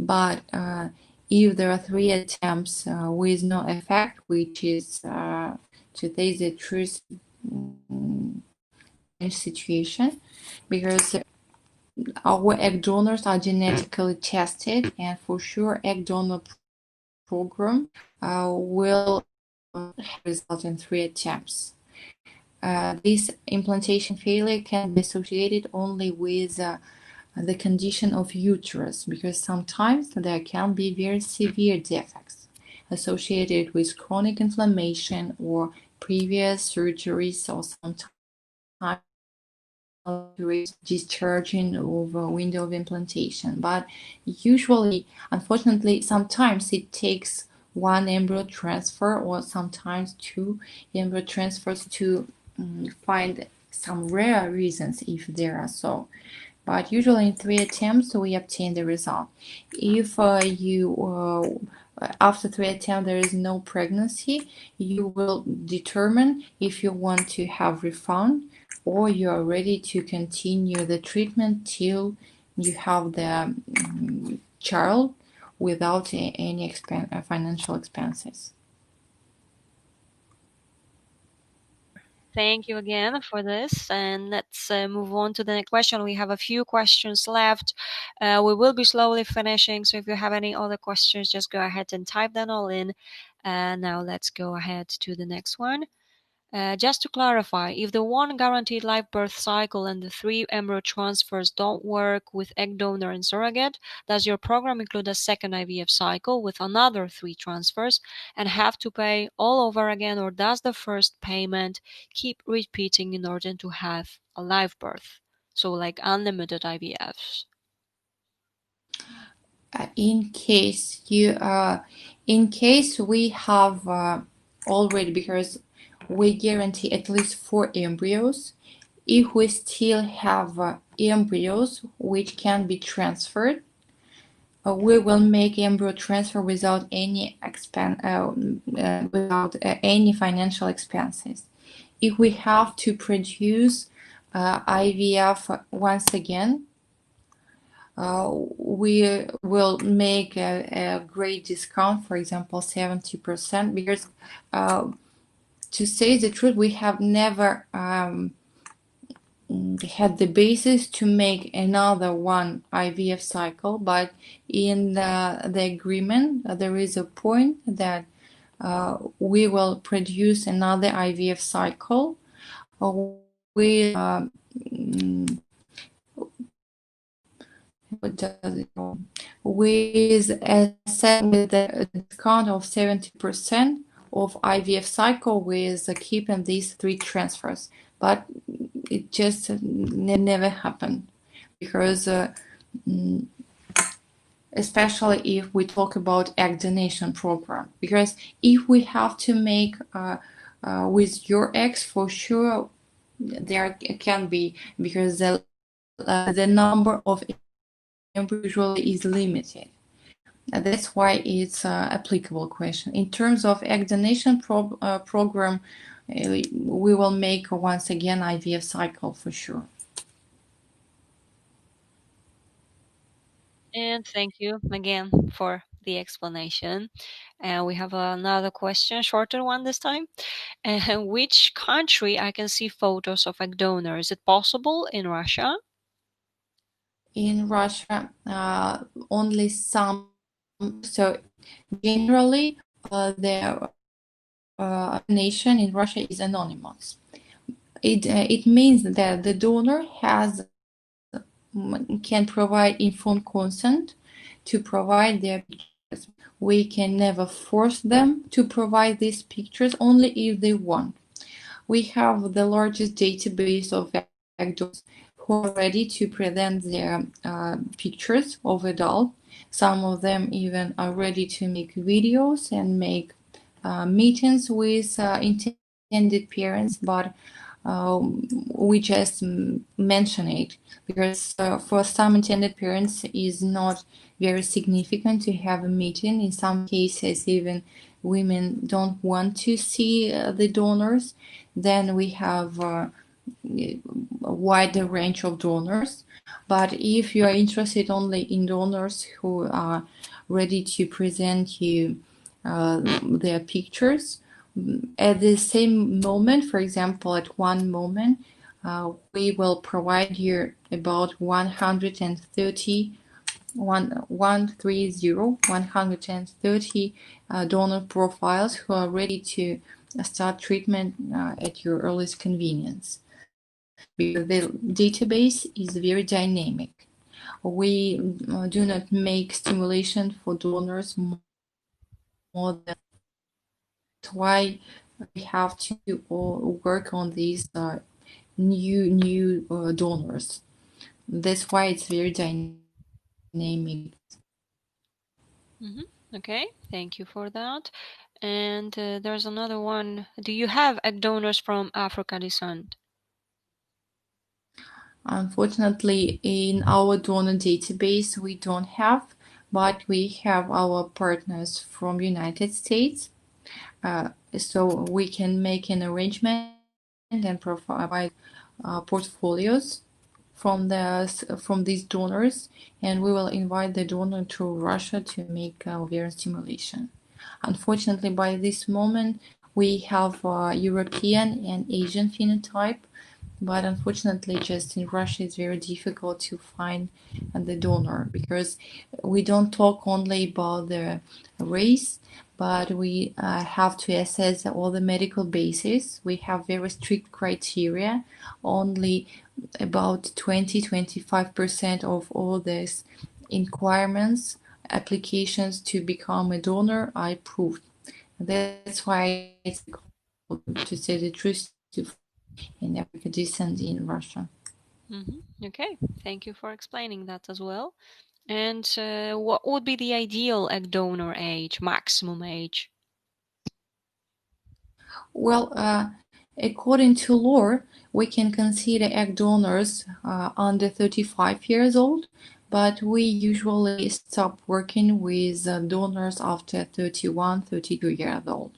But if there are 3 attempts with no effect, which is to tell the truth, situation, because our egg donors are genetically tested, and for sure egg donor program will result in 3 attempts. This implantation failure can be associated only with the condition of uterus, because sometimes there can be very severe defects associated with chronic inflammation or previous surgeries, or sometimes discharging over a window of implantation. But usually, unfortunately, sometimes it takes 1 embryo transfer or sometimes 2 embryo transfers to find some rare reasons, if there are so. But usually in 3 attempts we obtain the result. If you after 3 attempts there is no pregnancy, you will determine if you want to have refund or you are ready to continue the treatment till you have the child without any financial expenses. Thank you again for this. And let's move on to the next question. We have a few questions left. We will be slowly finishing. So if you have any other questions, just go ahead and type them all in. Now let's go ahead to the next one. Just to clarify, if the 1 guaranteed live birth cycle and the 3 embryo transfers don't work with egg donor and surrogate, does your program include a second IVF cycle with another 3 transfers and have to pay all over again, or does the first payment keep repeating in order to have a live birth? So like unlimited IVFs. In case we have already, because we guarantee at least 4 embryos, if we still have embryos which can be transferred, we will make embryo transfer without any any financial expenses. If we have to produce IVF once again, we will make a great discount, for example 70%, because to say the truth, we have never had the basis to make another 1 IVF cycle, but in the agreement there is a point that we will produce another IVF cycle with with the discount of 70% of IVF cycle, with keeping these 3 transfers. But it just never happened, because especially if we talk about egg donation program, because if we have to make with your eggs, for sure there can be, because the number of embryos usually is limited. That's why it's an applicable question. In terms of egg donation program, we will make once again IVF cycle for sure. And thank you again for the explanation. And we have another question, shorter one this time. Which country I can see photos of egg donor? Is it possible in Russia? In Russia, only some. So generally, the donation in Russia is anonymous. It means that the donor can provide informed consent to provide their pictures. We can never force them to provide these pictures, only if they want. We have the largest database of egg donors who are ready to present their pictures of adults. Some of them even are ready to make videos and make meetings with intended parents, but we just mention it because for some intended parents is not very significant to have a meeting. In some cases, even women don't want to see the donors. Then we have a wider range of donors. But if you are interested only in donors who are ready to present you their pictures, at the same moment, for example, at one moment, we will provide you about 130 donor profiles who are ready to start treatment at your earliest convenience. Because the database is very dynamic. We do not make stimulation for donors more than. That's why we have to work on these new donors. That's why it's very dynamic. Okay, thank you for that. And there's another one. Do you have egg donors from Africa descent? Unfortunately, in our donor database, we don't have, but we have our partners from United States. So we can make an arrangement and provide portfolios from these donors, and we will invite the donor to Russia to make ovarian stimulation. Unfortunately, by this moment, we have European and Asian phenotype, but unfortunately, just in Russia, it's very difficult to find the donor because we don't talk only about the race, but we have to assess all the medical basis. We have very strict criteria. Only about 20-25% of all these inquirements, applications to become a donor are approved. That's why it's difficult, to say the truth, to in Africa descent in Russia. Okay, thank you for explaining that as well. And what would be the ideal egg donor age, maximum age? Well, according to law, we can consider egg donors under 35 years old, but we usually stop working with donors after 31, 32 years old.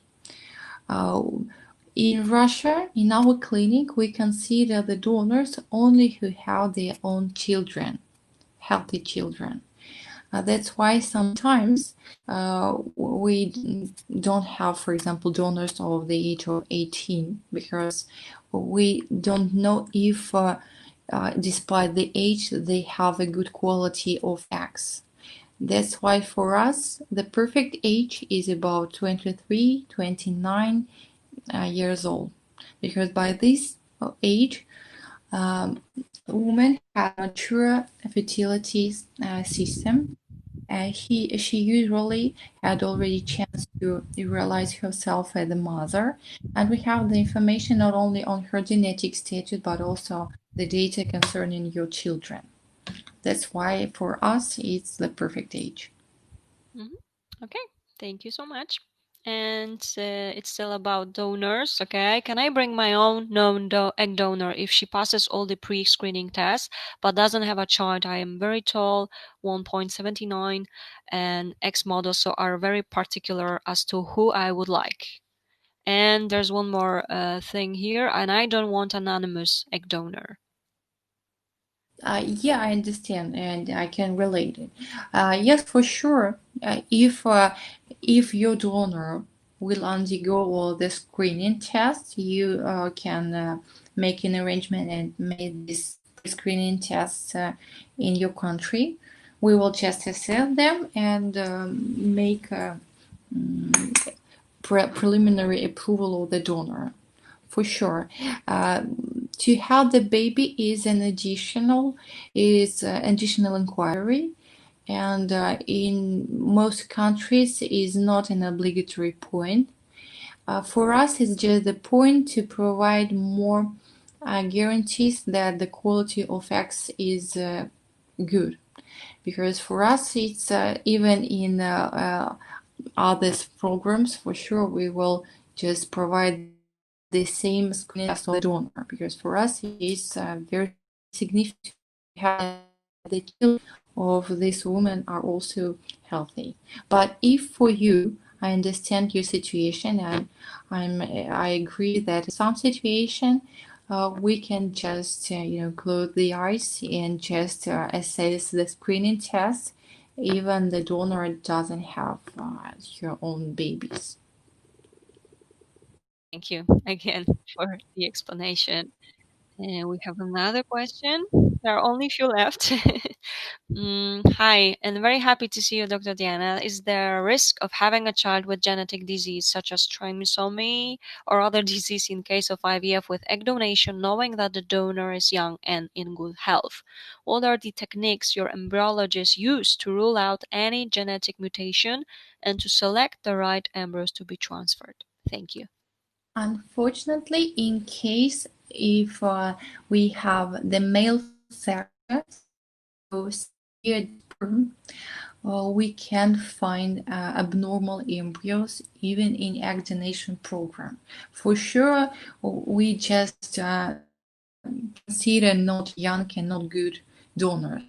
In Russia, in our clinic, we consider the donors only who have their own children, healthy children. That's why sometimes we don't have, for example, donors of the age of 18 because we don't know if, despite the age, they have a good quality of eggs. That's why for us, the perfect age is about 23, 29 years old, because by this age, women have mature fertility system. She usually had already chance to realize herself as a mother, and we have the information not only on her genetic status but also the data concerning your children. That's why for us it's the perfect age. Okay, thank you so much. And it's still about donors. Okay, can I bring my own known egg donor if she passes all the pre-screening tests but doesn't have a child? I am very tall, 1.79, and X models, so are very particular as to who I would like. And there's one more thing here, and I don't want anonymous egg donor. Yeah, I understand, and I can relate it. Yes, for sure. If your donor will undergo all the screening tests, you can make an arrangement and make this pre-screening tests in your country. We will just assess them and make preliminary approval of the donor. For sure, to have the baby is an additional inquiry, and in most countries is not an obligatory point. For us, it's just the point to provide more guarantees that the quality of eggs is good. Because for us, it's even in other programs, for sure, we will just provide the same screening test of the donor. Because for us, it's very significant to have the children of this woman are also healthy. But if for you, I understand your situation, and I agree that in some situation we can just close the eyes and just assess the screening test, even the donor doesn't have your own babies. Thank you again for the explanation. And we have another question. There are only a few left. Hi, and very happy to see you, Dr. Diana. Is there a risk of having a child with genetic disease such as trisomy or other disease in case of IVF with egg donation, knowing that the donor is young and in good health? What are the techniques your embryologists use to rule out any genetic mutation and to select the right embryos to be transferred? Thank you. Unfortunately, in case if we have the male factor, so severe sperm, we can find abnormal embryos even in egg donation program. For sure, we just consider not young and not good donors.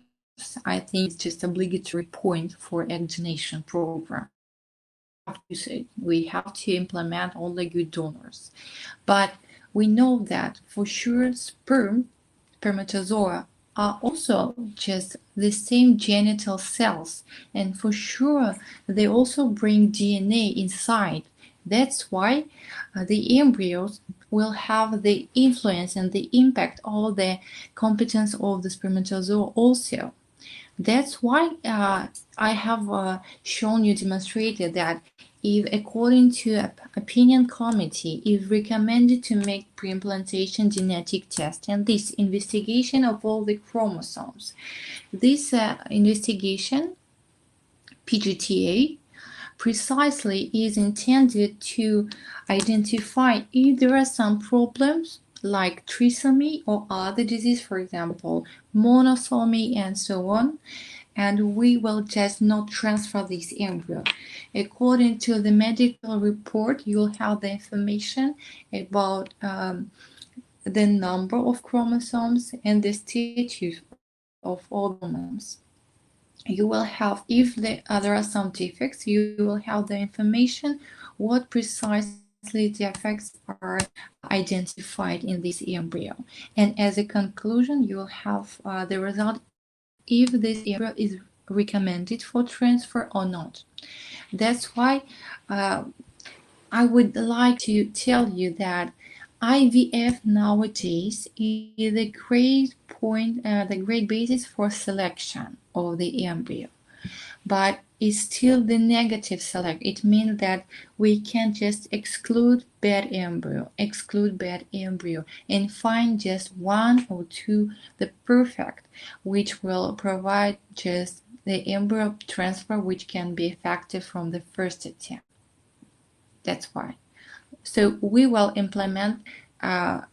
I think it's just obligatory point for egg donation program. We have to implement all the good donors. But we know that for sure spermatozoa are also just the same genital cells, and for sure they also bring DNA inside. That's why the embryos will have the influence and the impact of the competence of the spermatozoa also. That's why I have shown you, demonstrated that if, according to opinion committee, is recommended to make preimplantation genetic test and this investigation of all the chromosomes. This investigation, PGT-A, precisely is intended to identify if there are some problems like trisomy or other disease, for example, monosomy and so on, and we will just not transfer this embryo. According to the medical report, you'll have the information about the number of chromosomes and the status of all chromosomes. You will have, if there are some defects, you will have the information what precisely the effects are identified in this embryo. And as a conclusion, you will have the result if this embryo is recommended for transfer or not. That's why I would like to tell you that IVF nowadays is a great point, the great basis for selection of the embryo. But it's still the negative select. It means that we can just exclude bad embryo, and find just one or two, the perfect, which will provide just the embryo transfer, which can be effective from the first attempt. That's why. So we will implement a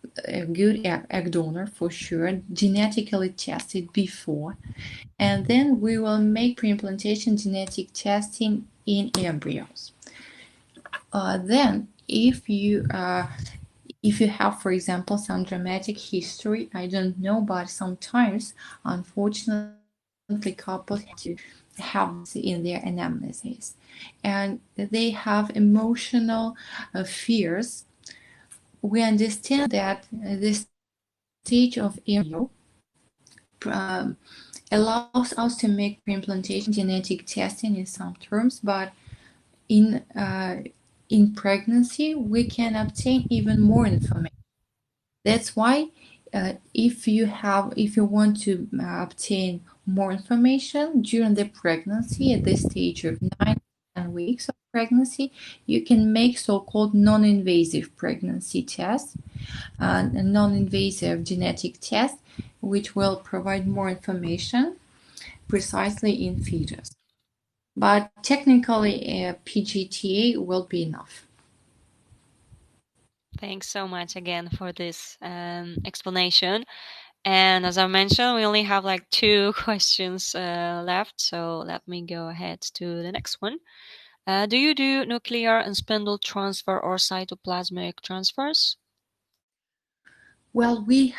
good egg donor for sure, genetically tested before, and then we will make preimplantation genetic testing in embryos. Then, if you have, for example, some dramatic history, I don't know, but sometimes, unfortunately, couples have to have this in their anamnesis, and they have emotional fears. We understand that this stage of embryo allows us to make preimplantation genetic testing in some terms, but in pregnancy we can obtain even more information. That's why if you want to obtain more information during the pregnancy at this stage of 9 weeks pregnancy, you can make so-called non-invasive pregnancy tests, a non-invasive genetic test, which will provide more information precisely in fetus. But technically, a PGT-A will be enough. Thanks so much again for this explanation. And as I mentioned, we only have like two questions left, so let me go ahead to the next one. Do you do nuclear and spindle transfer or cytoplasmic transfers? Well, we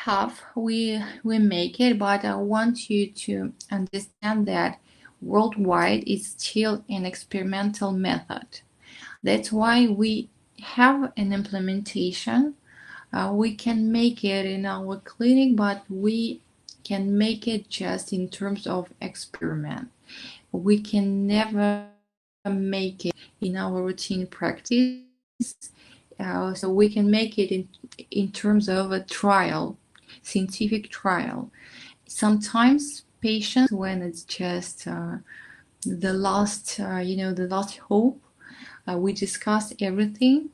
make it, but I want you to understand that worldwide it's still an experimental method. That's why we have an implementation. We can make it in our clinic, but we can make it just in terms of experiment. We can never make it in our routine practice. So we can make it in terms of a trial, scientific trial. Sometimes patients, when it's just the last, the last hope, we discuss everything.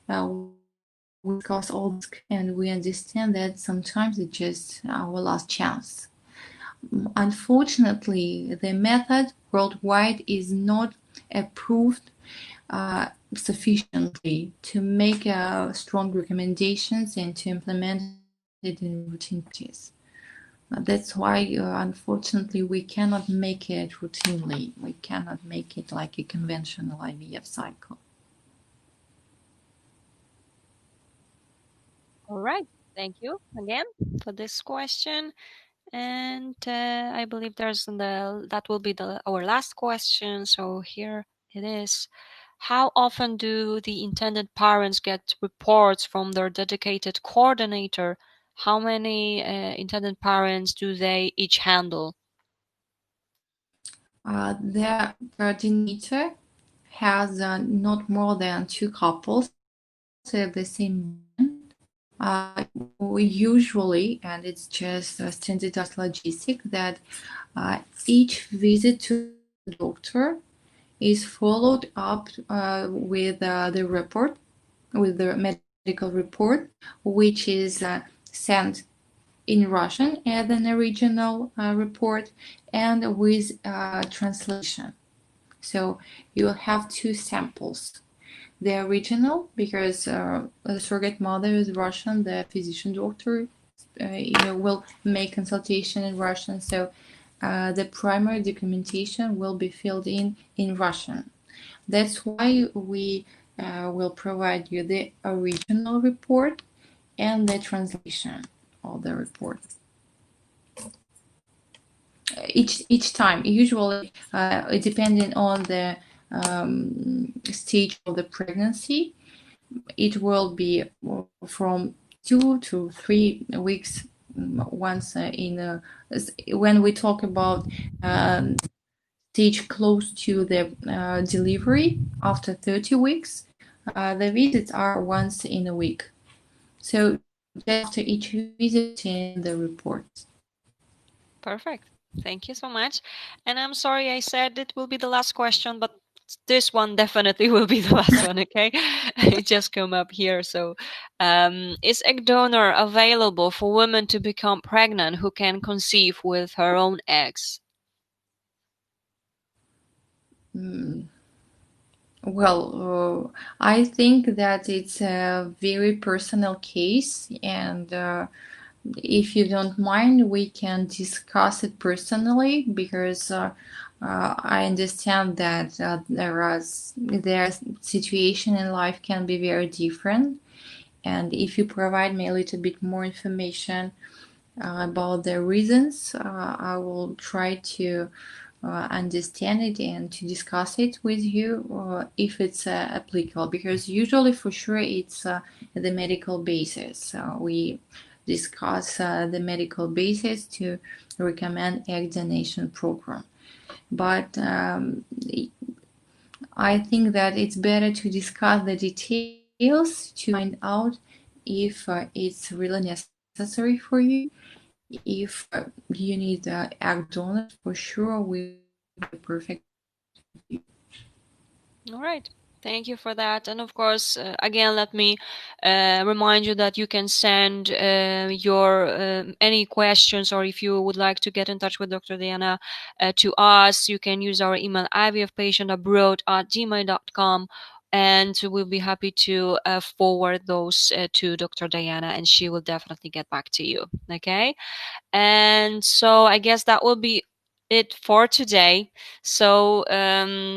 We discuss all this, and we understand that sometimes it's just our last chance. Unfortunately, the method worldwide is not approved sufficiently to make strong recommendations and to implement it in routine practice. That's why, unfortunately, we cannot make it routinely. We cannot make it like a conventional IVF cycle. All right. Thank you again for this question. And I believe that will be our last question. So here it is. How often do the intended parents get reports from their dedicated coordinator? How many intended parents do they each handle? The coordinator has not more than two couples at the same moment. We usually, and it's just standardized logistic, that each visit to the doctor is followed up with the report, with the medical report, which is sent in Russian as an original report and with translation. So you will have two samples. The original, because the surrogate mother is Russian, the physician doctor will make consultation in Russian. So the primary documentation will be filled in Russian. That's why we will provide you the original report and the translation of the report. Each time, usually depending on the stage of the pregnancy, it will be from 2 to 3 weeks once when we talk about stage close to the delivery after 30 weeks, the visits are once in a week. So after each visit in the reports. Perfect. Thank you so much. And I'm sorry I said it will be the last question, but this one definitely will be the last one, okay? It just came up here. So, is egg donor available for women to become pregnant who can conceive with her own eggs? Well, I think that it's a very personal case, and if you don't mind, we can discuss it personally because I understand that their situation in life can be very different, and if you provide me a little bit more information about the reasons, I will try to understand it and to discuss it with you if it's applicable, because usually for sure it's the medical basis. We discuss the medical basis to recommend egg donation program, but I think that it's better to discuss the details to find out if it's really necessary for you. If you need egg donors, for sure we will be perfect. All right. Thank you for that. And of course, again, let me remind you that you can send your any questions, or if you would like to get in touch with Dr. Diana, to us, you can use our email ivfpatientabroad@gmail.com, and we'll be happy to forward those to Dr. Diana, and she will definitely get back to you. Okay. And so I guess that will be it for today. So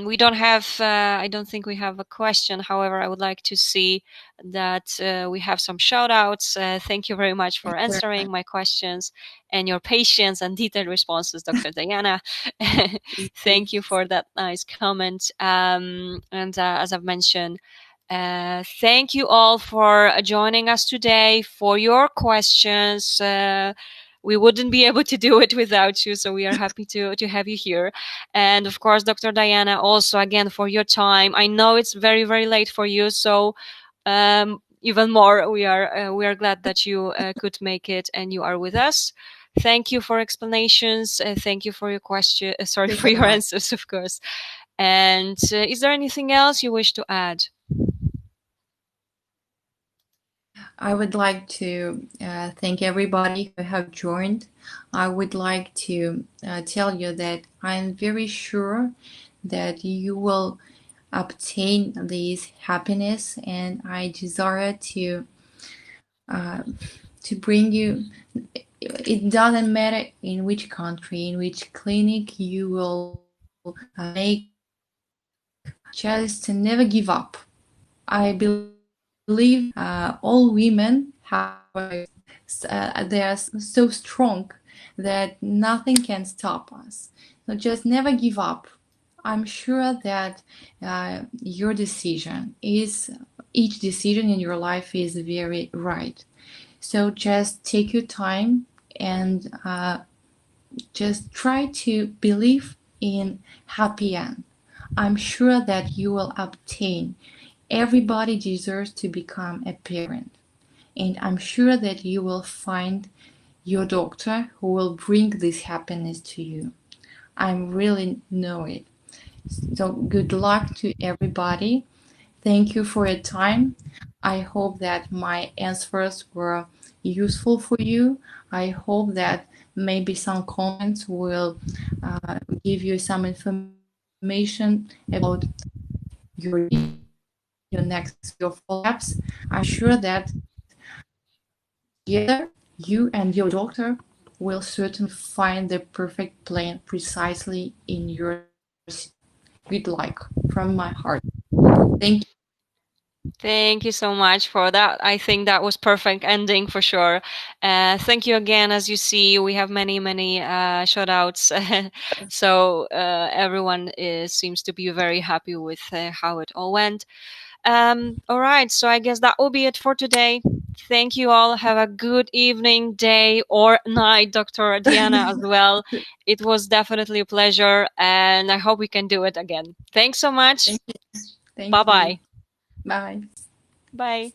we don't have, I don't think we have a question. However, I would like to see that we have some shout outs. Thank you very much for Thank you very answering much. my questions and your patience and detailed responses, Dr. Diana. You too. Thank you for that nice comment. And as I've mentioned, thank you all for joining us today, for your questions. We wouldn't be able to do it without you, so we are happy to have you here. And of course, Dr. Diana, also again for your time. I know it's very very late for you, so even more we are glad that you could make it and you are with us. Thank you for explanations. Thank you for your question. Sorry Thank for you very your much. answers, of course. And is there anything else you wish to add? I would like to thank everybody who have joined. I would like to tell you that I'm very sure that you will obtain this happiness, and I desire uh, to bring you. It doesn't matter in which country, in which clinic you will make. Just never give up. I believe all women have they are so strong that nothing can stop us. So just never give up. I'm sure that your decision is each decision in your life is very right. So just take your time and just try to believe in happy end. I'm sure that you will obtain. Everybody deserves to become a parent. And I'm sure that you will find your doctor who will bring this happiness to you. I really know it. So good luck to everybody. Thank you for your time. I hope that my answers were useful for you. I hope that maybe some comments will give you some information about your decision, your next, your follow-ups. I'm sure that together, you and your doctor will certainly find the perfect plan precisely in your situation. Good luck from my heart. Thank you. Thank you so much for that. I think that was perfect ending for sure. Thank you again. As you see, we have many shout outs. So everyone seems to be very happy with how it all went. All right. So I guess that will be it for today. Thank you all. Have a good evening, day, or night, Dr. Diana, as well. It was definitely a pleasure, and I hope we can do it again. Thanks so much. Thank you. Bye Thank you. bye. Bye. Bye.